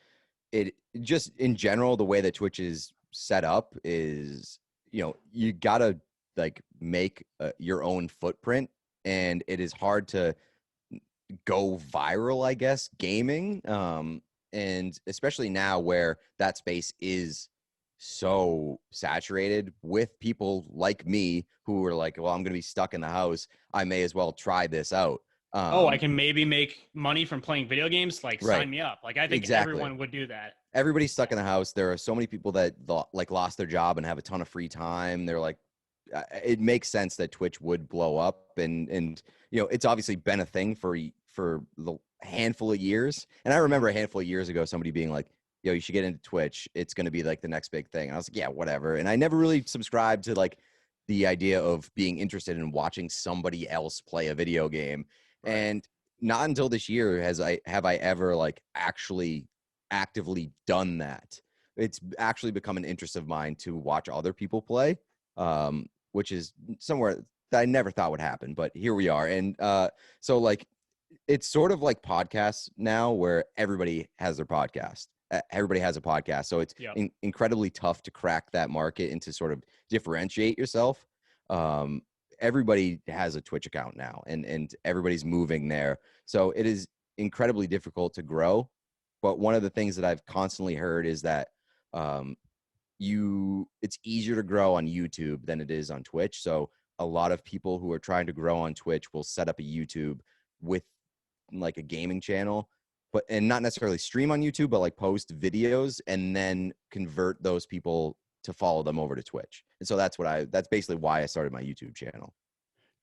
it just in general the way that Twitch is set up is you gotta like make your own footprint, and it is hard to go viral, I guess, gaming. And especially now where that space is so saturated with people like me who are like, well, I'm going to be stuck in the house. I may as well try this out. Oh, I can maybe make money from playing video games. Like, Right. sign me up. Like, I think Exactly. everyone would do that. Everybody's stuck in the house. There are so many people that like lost their job and have a ton of free time. They're like, it makes sense that Twitch would blow up, and it's obviously been a thing for the handful of years. And I remember a handful of years ago somebody being like, "Yo, you should get into Twitch. It's going to be like the next big thing." And I was like, "Yeah, whatever." And I never really subscribed to like the idea of being interested in watching somebody else play a video game. Right. And not until this year have I ever like actually actively done that. It's actually become an interest of mine to watch other people play, which is somewhere that I never thought would happen, but here we are. And so like it's sort of like podcasts now where everybody has their podcast. Everybody has a podcast. So it's Yep. incredibly tough to crack that market and to sort of differentiate yourself. Um, Everybody has a Twitch account now, and everybody's moving there. So it is incredibly difficult to grow. But one of the things that I've constantly heard is that um, it's easier to grow on YouTube than it is on Twitch. So a lot of people who are trying to grow on Twitch will set up a YouTube with like a gaming channel, but and not necessarily stream on YouTube, but like post videos and then convert those people to follow them over to Twitch. And so that's basically why I started my YouTube channel.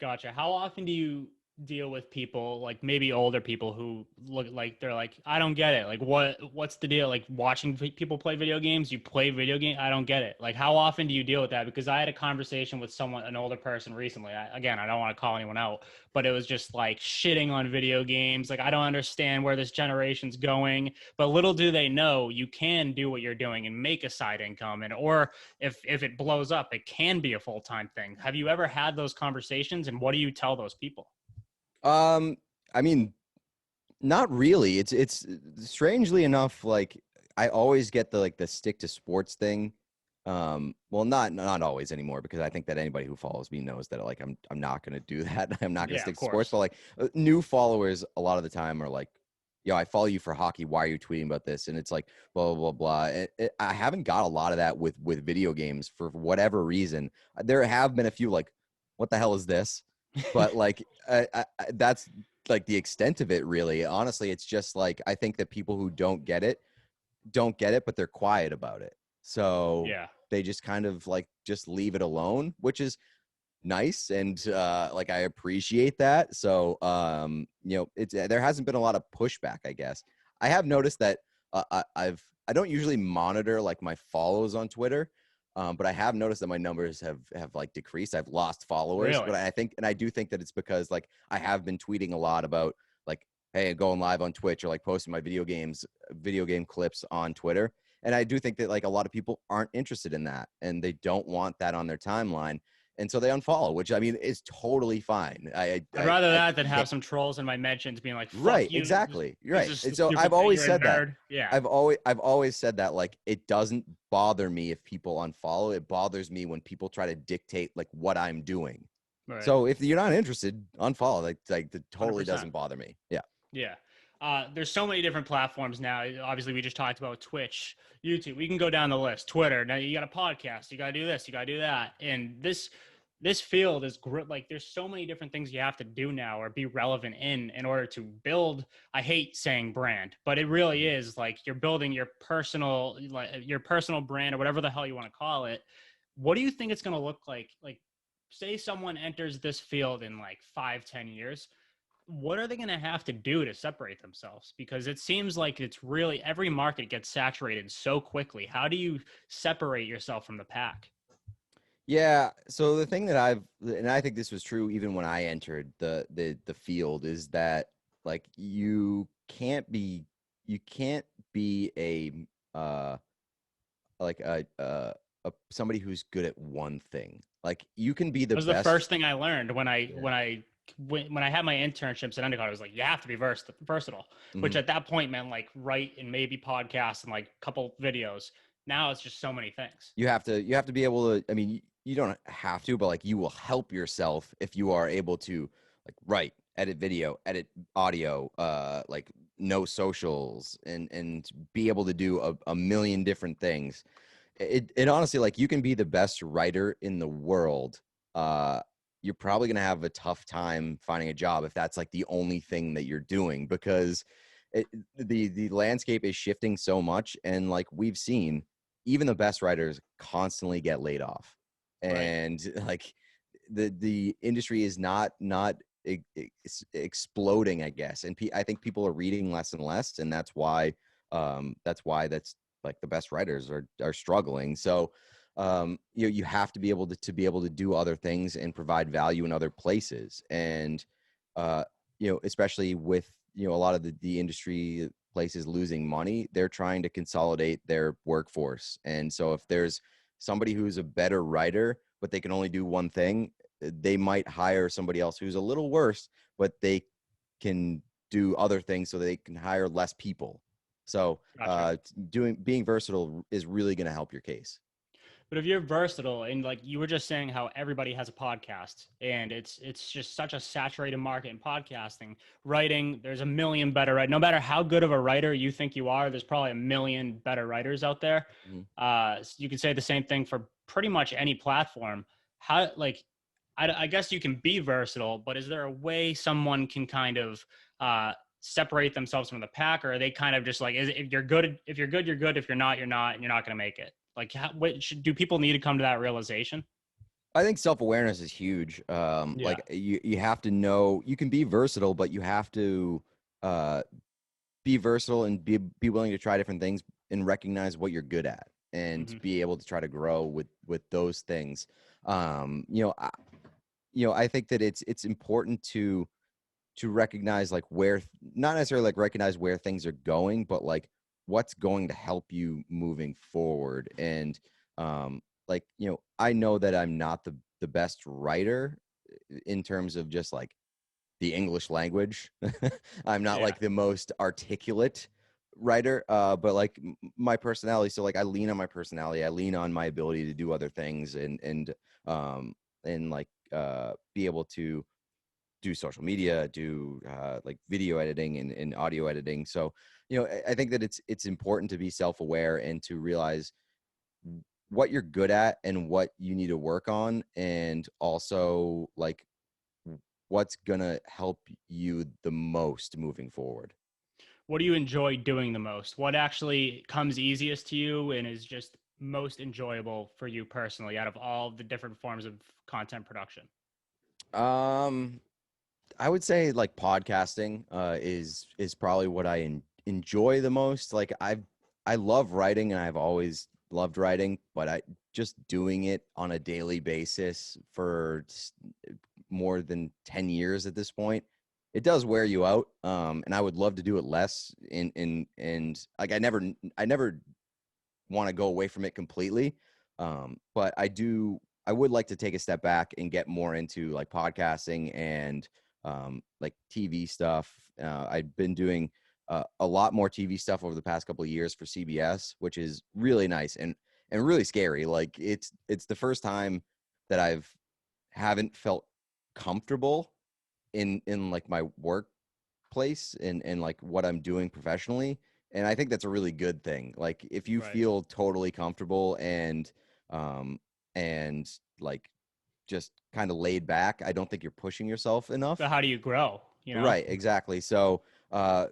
Gotcha. How often do you deal with people, like maybe older people, who look like they're like, I don't get it. Like, what's the deal? Like, watching people play video games, you play video game. I don't get it. Like, how often do you deal with that? Because I had a conversation with someone, an older person recently. Again, I don't want to call anyone out, but it was just like shitting on video games. Like, I don't understand where this generation's going. But little do they know, you can do what you're doing and make a side income, and or if it blows up, it can be a full-time thing. Have you ever had those conversations, and what do you tell those people? Um, I mean, not really. It's strangely enough, like I always get the like the stick to sports thing. Well, not always anymore, because I think that anybody who follows me knows that like I'm not gonna do that. I'm not gonna Yeah, of stick to sports. course. But like new followers, a lot of the time are like, "Yo, I follow you for hockey. Why are you tweeting about this?" And it's like blah blah blah blah. I haven't got a lot of that with video games for whatever reason. There have been a few like, "What the hell is this?" But like that's like the extent of it, really. Honestly, it's just like I think that people who don't get it, but they're quiet about it. So Yeah. they just kind of like just leave it alone, which is nice, and like I appreciate that. So it's there hasn't been a lot of pushback, I guess. I have noticed that I don't usually monitor like my follows on Twitter. But I have noticed that my numbers have like decreased. I've lost followers, Really? but I do think that it's because like I have been tweeting a lot about like, hey, going live on Twitch, or like posting my video game clips on Twitter. And I do think that like a lot of people aren't interested in that, and they don't want that on their timeline, and so they unfollow, which I mean is totally fine. I'd rather I that than have can't. some trolls in my mentions being like, "Fuck Right, you, exactly. You're this right. is And so stupid I've thing. always You're a said that. nerd." Yeah. I've always said that like it doesn't bother me if people unfollow. It bothers me when people try to dictate like what I'm doing. Right. So if you're not interested, unfollow. Like it totally 100%. doesn't bother me. Yeah. Yeah. There's so many different platforms now. Obviously, we just talked about Twitch, YouTube. We can go down the list. Twitter. Now you got a podcast. You got to do this. You got to do that. And this field is like there's so many different things you have to do now or be relevant in order to build. I hate saying brand, but it really Mhm. is like you're building your personal brand or whatever the hell you want to call it. What do you think it's going to look like? Like, say someone enters this field in like 5-10 years, what are they going to have to do to separate themselves? Because it seems like it's really every market gets saturated so quickly. How do you separate yourself from the pack? Yeah. So the thing that and I think this was true even when I entered the field, is that like you can't be uh like somebody who's good at one thing. Like you can be the Was the best. first thing I learned when I Yeah. when I when I had my internships at undergrad. I was like, you have to be versatile, which Mhm. at that point meant like write and maybe podcasts and like a couple videos. Now it's just so many things. You have to be able to, I mean, you don't have to, but like you will help yourself if you are able to like write, edit video, edit audio, like know socials, and be able to do a million different things. It honestly, like, you can be the best writer in the world. uh you're probably going to have a tough time finding a job if that's like the only thing that you're doing, because it, the landscape is shifting so much, and like we've seen, even the best writers constantly get laid off. Right. And like the industry is not exploding, I guess. And I think people are reading less and less, and that's like the best writers are struggling. So you have to be able to be able to do other things and provide value in other places. And uh especially with a lot of the industry places losing money, they're trying to consolidate their workforce. And so if there's somebody who's a better writer but they can only do one thing, they might hire somebody else who's a little worse, but they can do other things, so they can hire less people. So Gotcha. being versatile is really going to help your case. But if you're versatile and like you were just saying how everybody has a podcast and it's just such a saturated market in podcasting, writing, there's a million better no matter how good of a writer you think you are, there's probably a million better writers out there. Mhm. You could say the same thing for pretty much any platform. How like I guess you can be versatile, but is there a way someone can kind of separate themselves from the pack, or are they kind of just like, if you're good, you're good. If you're not, you're not, and you're not going to make it. Like, do people need to come to that realization? I think self-awareness is huge. Yeah. Like you have to know you can be versatile, but you have to uh, be versatile and be willing to try different things and recognize what you're good at, and Hmm. be able to try to grow with those things. Um, you know, I, I think that it's important to recognize like where, not necessarily like recognize where things are going, but like what's going to help you moving forward. And like I know that I'm not the best writer in terms of just like the English language. I'm not Yeah. like the most articulate writer, but like my personality. So like I lean on my personality. I lean on my ability to do other things, um and like be able to do social media, do like video editing and audio editing. So I think that it's important to be self-aware and to realize what you're good at and what you need to work on, and also like what's gonna help you the most moving forward. What do you enjoy doing the most? What actually comes easiest to you and is just most enjoyable for you personally out of all the different forms of content production? um I would say like podcasting is probably what I enjoy the most. Like I love writing, and I've always loved writing, but I just doing it on a daily basis for more than 10 years at this point, it does wear you out. And I would love to do it less, and like I never want to go away from it completely. But I would like to take a step back and get more into like podcasting and like TV stuff. I've been doing a lot more TV stuff over the past couple of years for CBS, which is really nice and really scary. Like it's the first time that I've haven't felt comfortable in like my workplace and like what I'm doing professionally. And I think that's a really good thing. Like if you Right. feel totally comfortable and um and like just kind of laid back. I don't think you're pushing yourself enough. But how do you grow? You know? Right, exactly. So uh,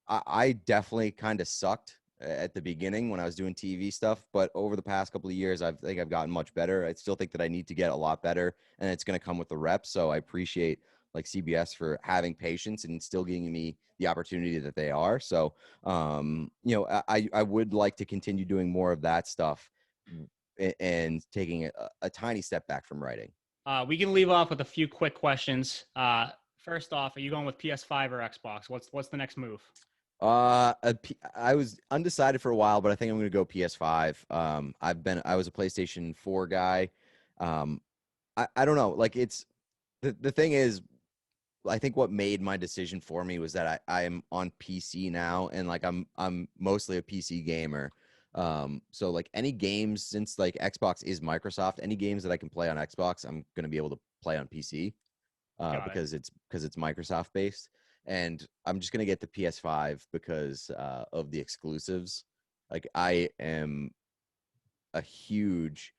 I definitely kind of sucked at the beginning when I was doing TV stuff, but over the past couple of years, think I've gotten much better. I still think that I need to get a lot better, and it's going to come with the reps. So I appreciate like CBS for having patience and still giving me the opportunity that they are. So you know, I would like to continue doing more of that stuff and taking a tiny step back from writing. We can leave off with a few quick questions. First off, are you going with PS5 or Xbox? What's the next move? I was undecided for a while, but I think I'm going to go PS5. I was a PlayStation 4 guy. Um, I don't know. Like the thing is, I think what made my decision for me was that I am on PC now, and like I'm mostly a PC gamer. So like any games, since like Xbox is Microsoft, any games that I can play on Xbox, I'm gonna be able to play on PC Got it. because it's Microsoft based, and I'm just gonna get the PS5 because of the exclusives. Like I am a huge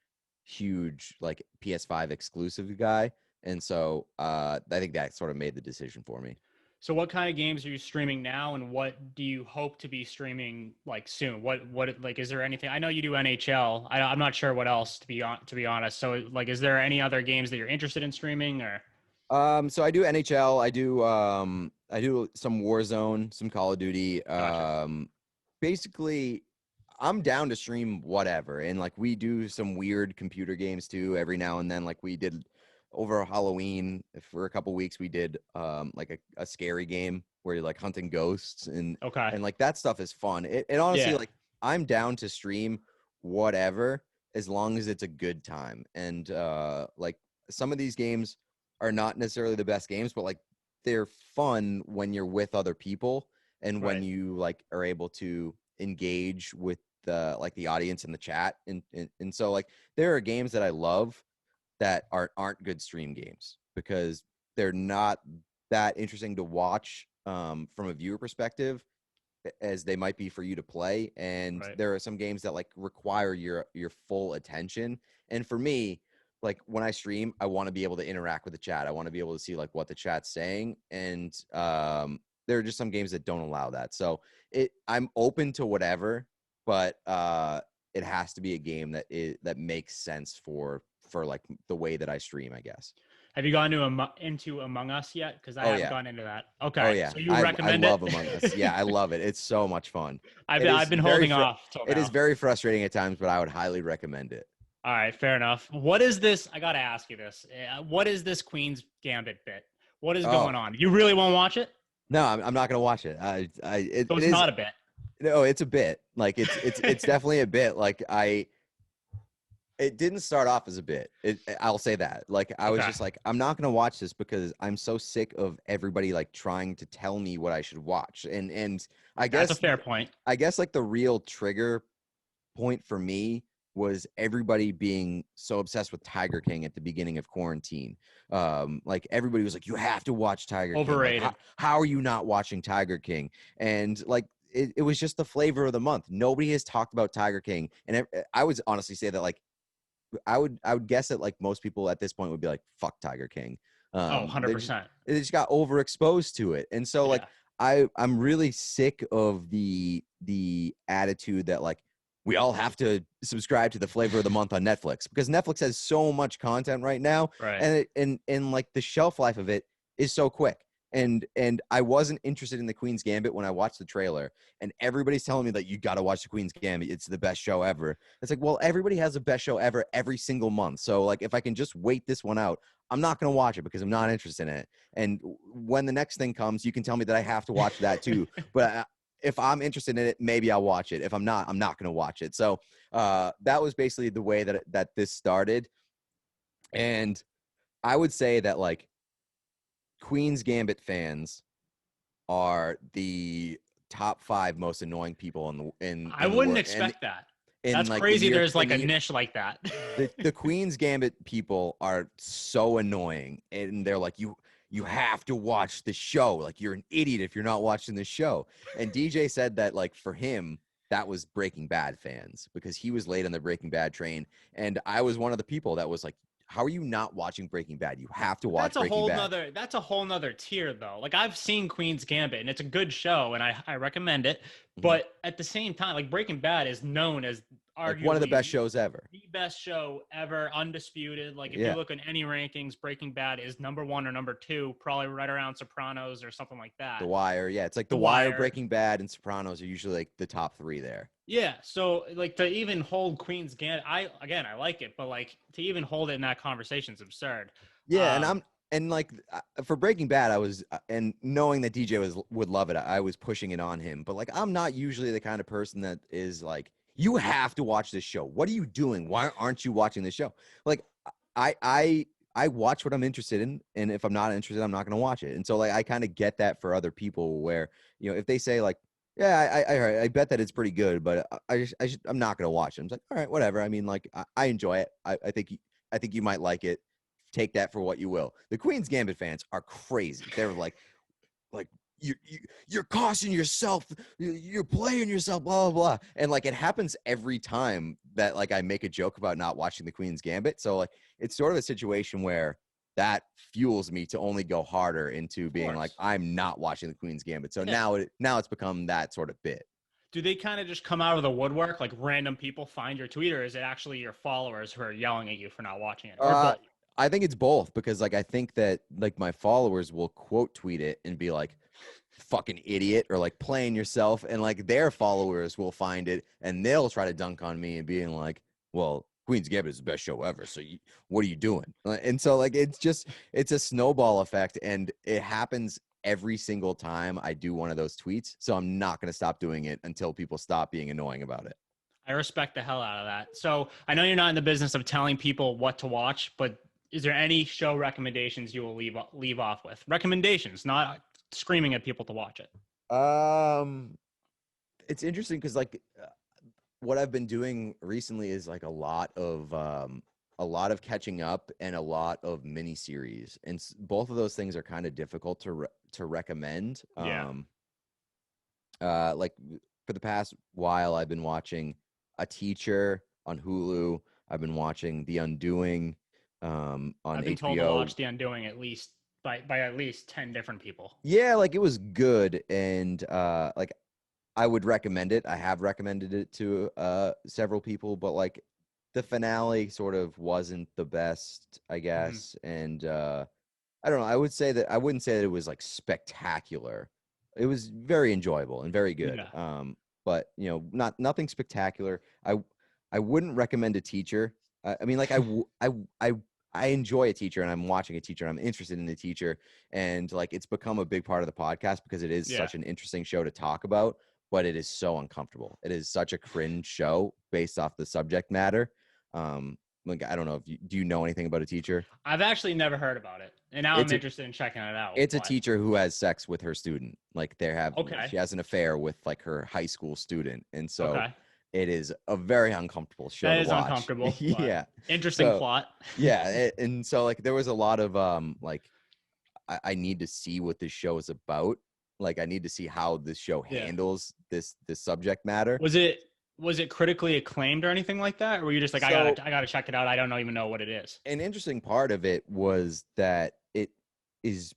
like PS5 exclusive guy, and so I think that sort of made the decision for me. So what kind of games are you streaming now, and what do you hope to be streaming like soon? What like is there anything? I know you do NHL. I'm not sure what else to be honest. So like, is there any other games that you're interested in streaming or? So I do NHL. I do some Warzone, some Call of Duty. Gotcha. Basically, I'm down to stream whatever. And like we do some weird computer games too every now and then. Like we did over Halloween for a couple weeks. We did like a scary game where you're like hunting ghosts Okay. and like that stuff is fun. It honestly Yeah. like I'm down to stream whatever as long as it's a good time. And like some of these games are not necessarily the best games, but like they're fun when you're with other people and when Right. you like are able to engage with the like the audience in the chat and so like there are games that I love that aren't good stream games because they're not that interesting to watch from a viewer perspective as they might be for you to play, and Right. there are some games that like require your full attention. And for me, like when I stream, I want to be able to interact with the chat. I want to be able to see like what the chat's saying, and there are just some games that don't allow that. So I'm open to whatever, but it has to be a game that makes sense for like the way that I stream, I guess. Have you gone into Among Us yet? Because I Oh haven't yeah. gone into that. Oh Okay. yeah, So you I recommend it? love Among Us. Yeah, I love it. It's so much fun. I've been holding off till It is now. very frustrating at times, but I would highly recommend it. All right, fair enough. What is this? I got to ask you this. What is this Queen's Gambit bit? What is Oh going on? You really won't watch it? no, I'm not gonna watch it. So It it's is not a bit. no, it's a bit like it's definitely a bit like it didn't start off as a bit. I'll say that. Like I was Okay. just like, I'm not gonna watch this because I'm so sick of everybody like trying to tell me what I should watch. And I That's a guess fair point. I guess like the real trigger point for me was everybody being so obsessed with Tiger King at the beginning of quarantine. Like everybody was like, you have to watch Tiger King. Like, Overrated. how are you not watching Tiger King? And like, it was just the flavor of the month. Nobody has talked about Tiger King. And I would honestly say that like, I would guess that like most people at this point would be like, fuck Tiger King. Oh, They 100%. just got overexposed to it. And so like, Yeah. I'm really sick of the attitude that like we all have to subscribe to the flavor of the month on Netflix because Netflix has so much content right now, Right. and like the shelf life of it is so quick. And I wasn't interested in the Queen's Gambit when I watched the trailer, and everybody's telling me that you got to watch the Queen's Gambit. It's the best show ever. It's like, well, everybody has the best show ever every single month. So like, if I can just wait this one out, I'm not going to watch it because I'm not interested in it. And when the next thing comes, you can tell me that I have to watch that too. But if I'm interested in it, maybe I'll watch it. If I'm not going to watch it. So that was basically the way that this started. And I would say that like Queen's Gambit fans are the top 5 most annoying people I in the wouldn't world. And expect that. in That's like the crazy. New York There's like a niche like that. the Queen's Gambit people are so annoying, and they're like, you have to watch the show. Like you're an idiot if you're not watching the show. And DJ said that like for him, that was Breaking Bad fans because he was late on the Breaking Bad train. And I was one of the people that was like, how are you not watching Breaking Bad? You have to But watch Breaking Bad. that's a whole nother tier though. Like I've seen Queen's Gambit and it's a good show and I recommend it. Mhm. But at the same time, like Breaking Bad is known as Like one of the arguably best shows ever. the best show ever, undisputed. Like if you Yeah. look at any rankings, Breaking Bad is number one or number two, probably right around Sopranos or something like The that. Wire. Yeah. It's like The The Wire, Wire. Breaking Bad, and Sopranos are usually like the top three there. Yeah, so like to even hold Queen's Gambit, I like it, but like to even hold it in that conversation is absurd. Yeah, Um, and like for Breaking Bad, I was and knowing that DJ would love it, I was pushing it on him. But like, I'm not usually the kind of person that is like, you have to watch this show. What are you doing? Why aren't you watching this show? Like, I watch what I'm interested in, and if I'm not interested, I'm not going to watch it. And so like, I kind of get that for other people, where if they say like, yeah, I bet that it's pretty good, but I'm not going to watch it. I'm like, all right, whatever. I mean, like, I enjoy it. I think you might like it. Take that for what you will. The Queen's Gambit fans are crazy. They're like you're costing yourself, you're playing yourself, blah blah blah. And like, it happens every time that like I make a joke about not watching the Queen's Gambit. So like, it's sort of a situation where that fuels me to only go harder into of being like, course. I'm not watching the Queen's Gambit. So Yeah. now it's become that sort of bit. Do they kind of just come out of the woodwork, like random people find your tweet, or is it actually your followers who are yelling at you for not watching it, or Uh, both? I think it's both, because like, I think that like my followers will quote tweet it and be like, fucking idiot, or like, playing yourself, and like their followers will find it and they'll try to dunk on me and being like, well, Queen's Gambit is the best show ever, so what are you doing? And so like, it's a snowball effect, and it happens every single time I do one of those tweets. So I'm not going to stop doing it until people stop being annoying about it. I respect the hell out of that. So I know you're not in the business of telling people what to watch, but is there any show recommendations you will leave off with? Recommendations, not screaming at people to watch it. um it's interesting because like, what I've been doing recently is like a lot of catching up and a lot of miniseries, and both of those things are kind of difficult to recommend. Yeah, Like, for the past while, I've been watching A Teacher on Hulu. I've been watching The Undoing on I've been told to HBO. watch The Undoing at least by at least 10 different people. Yeah, like, it was good, and like, I would recommend it. I have recommended it to several people, but like, the finale sort of wasn't the best, I Mhm. guess. And I don't know. I wouldn't say that it was like spectacular. It was very enjoyable and very good. Yeah, But nothing spectacular. I wouldn't recommend A Teacher. I mean, like, I enjoy A Teacher, and I'm watching A Teacher, and I'm interested in The Teacher, and like, it's become a big part of the podcast because it is yeah. such an interesting show to talk about. But it is so uncomfortable. It is such a cringe show based off the subject matter. Like, I don't know if do you know anything about A Teacher? I've actually never heard about it, and now I'm It's a interested in checking it out. it's a But teacher who has sex with her student. Like, okay, she has an affair with like her high school student, and so okay, it is a very uncomfortable show that to is watch. uncomfortable, but Yeah. interesting So plot. yeah, and so like, there was a lot of like, I need to see what this show is about. Like, I need to see how this show Yeah. handles this subject matter. Was it critically acclaimed or anything like that, or were you just like, So I gotta check it out? I don't even know what it is. an interesting part of it was that is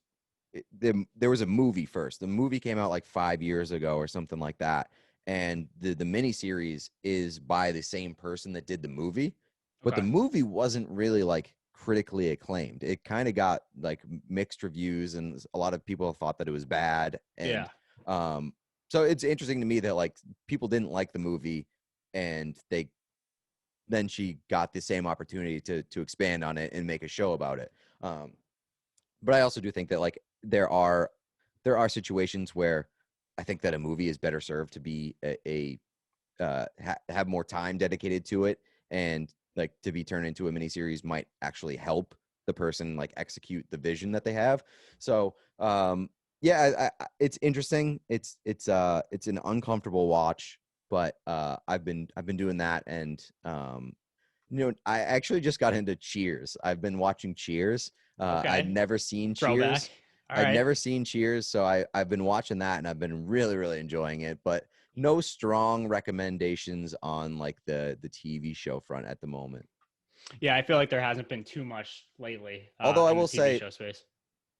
there was a movie first. The movie came out like 5 years ago or something like that, and the miniseries is by the same person that did the movie, but the Okay. movie wasn't really like critically acclaimed. It kind of got like mixed reviews, and a lot of people thought that it was bad. And Yeah. um, so it's interesting to me that like, people didn't like the movie, and then she got the same opportunity to expand on it and make a show about it. Um, but I also do think that like, there are situations where I think that a movie is better served to be have more time dedicated to it, and like, to be turned into a miniseries might actually help the person like execute the vision that they have. So yeah, it's interesting. It's an uncomfortable watch, but I've been doing that. And I actually just got into Cheers. I've been watching Cheers. I'd Okay. never seen Throwback. Cheers. All I'd right. never seen Cheers, so I've been watching that, and I've been really, really enjoying it. But no strong recommendations on like the TV show front at the moment. Yeah, I feel like there hasn't been too much lately Although I in the will TV say show space.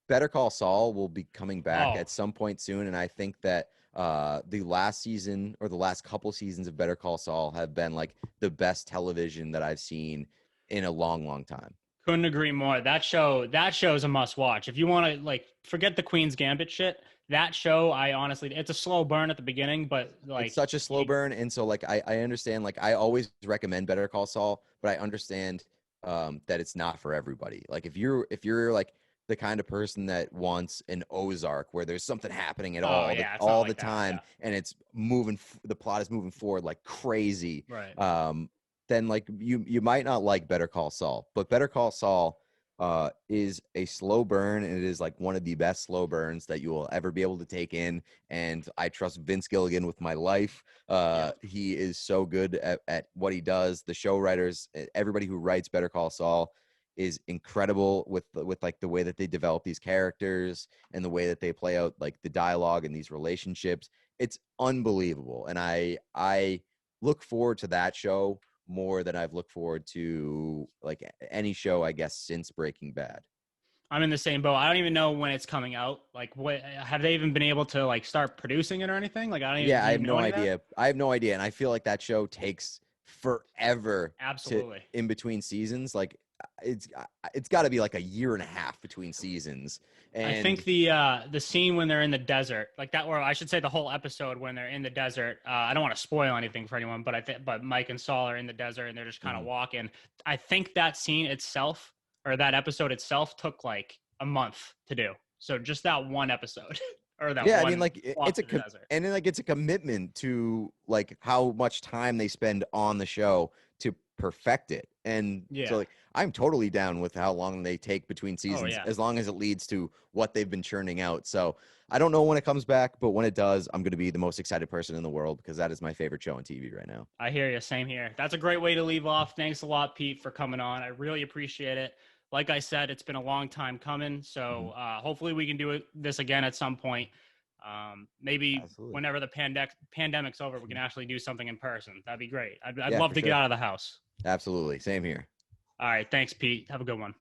Better Call Saul will be coming back Oh, at some point soon, and I think that the last season or the last couple seasons of Better Call Saul have been like the best television that I've seen in a long, long time. couldn't agree more. That show is a must watch. If you want to like forget the Queen's Gambit shit, that show, I honestly, it's a slow burn at the beginning, but It's like such a slow you, burn, and so like I understand, like I always recommend Better Call Saul, but I understand that it's not for everybody. Like if you're like the kind of person that wants an Ozark where there's something happening at oh all yeah, it's not all the like that. time Yeah, and it's moving, the plot is moving forward like crazy, right. um then like you might not like Better Call Saul. But Better Call Saul is a slow burn, and it is like one of the best slow burns that you will ever be able to take in. And I trust Vince Gilligan with my life. Yeah. He is so good at what he does. The show writers, everybody who writes Better Call Saul is incredible with like the way that they develop these characters and the way that they play out like the dialogue and these relationships. It's unbelievable. And I look forward to that show more than I've looked forward to like any show, I guess, since Breaking Bad. I'm in the same boat. I don't even know when it's coming out. Like, what have they even been able to like start producing it or anything? Like, I don't even. Yeah, Do I you have know no any of that? idea. I have no idea, and I feel like that show takes forever to Absolutely. in between seasons. Like it's got to be like a year and a half between seasons, I think and the scene when they're in the desert, like that, or I should say the whole episode when they're in the desert. I don't want to spoil anything for anyone, but I think, but Mike and Saul are in the desert and they're just kind of mhm. walking. I think that scene itself, or that episode itself, took like a month to do. So just that one episode, or that Yeah, I mean, one like walk it's a through the desert. and then like it's a commitment to like how much time they spend on the show to perfect it. And so Yeah. like I'm totally down with how long they take between Oh seasons yeah. as long as it leads to what they've been churning out. So I don't know when it comes back, but when it does, I'm going to be the most excited person in the world because that is my favorite show on TV right now. I hear you. Same here. That's a great way to leave off. Thanks a lot, Pete, for coming on. I really appreciate it. Like I said, it's been a long time coming. Mhm. So hopefully we can do this again at some point. Maybe Absolutely. whenever the pandemic's over, we can actually do something in person. That'd be great. I'd Yeah, love for to get sure. out of the house. Absolutely. Same here. All right. Thanks, Pete. Have a good one.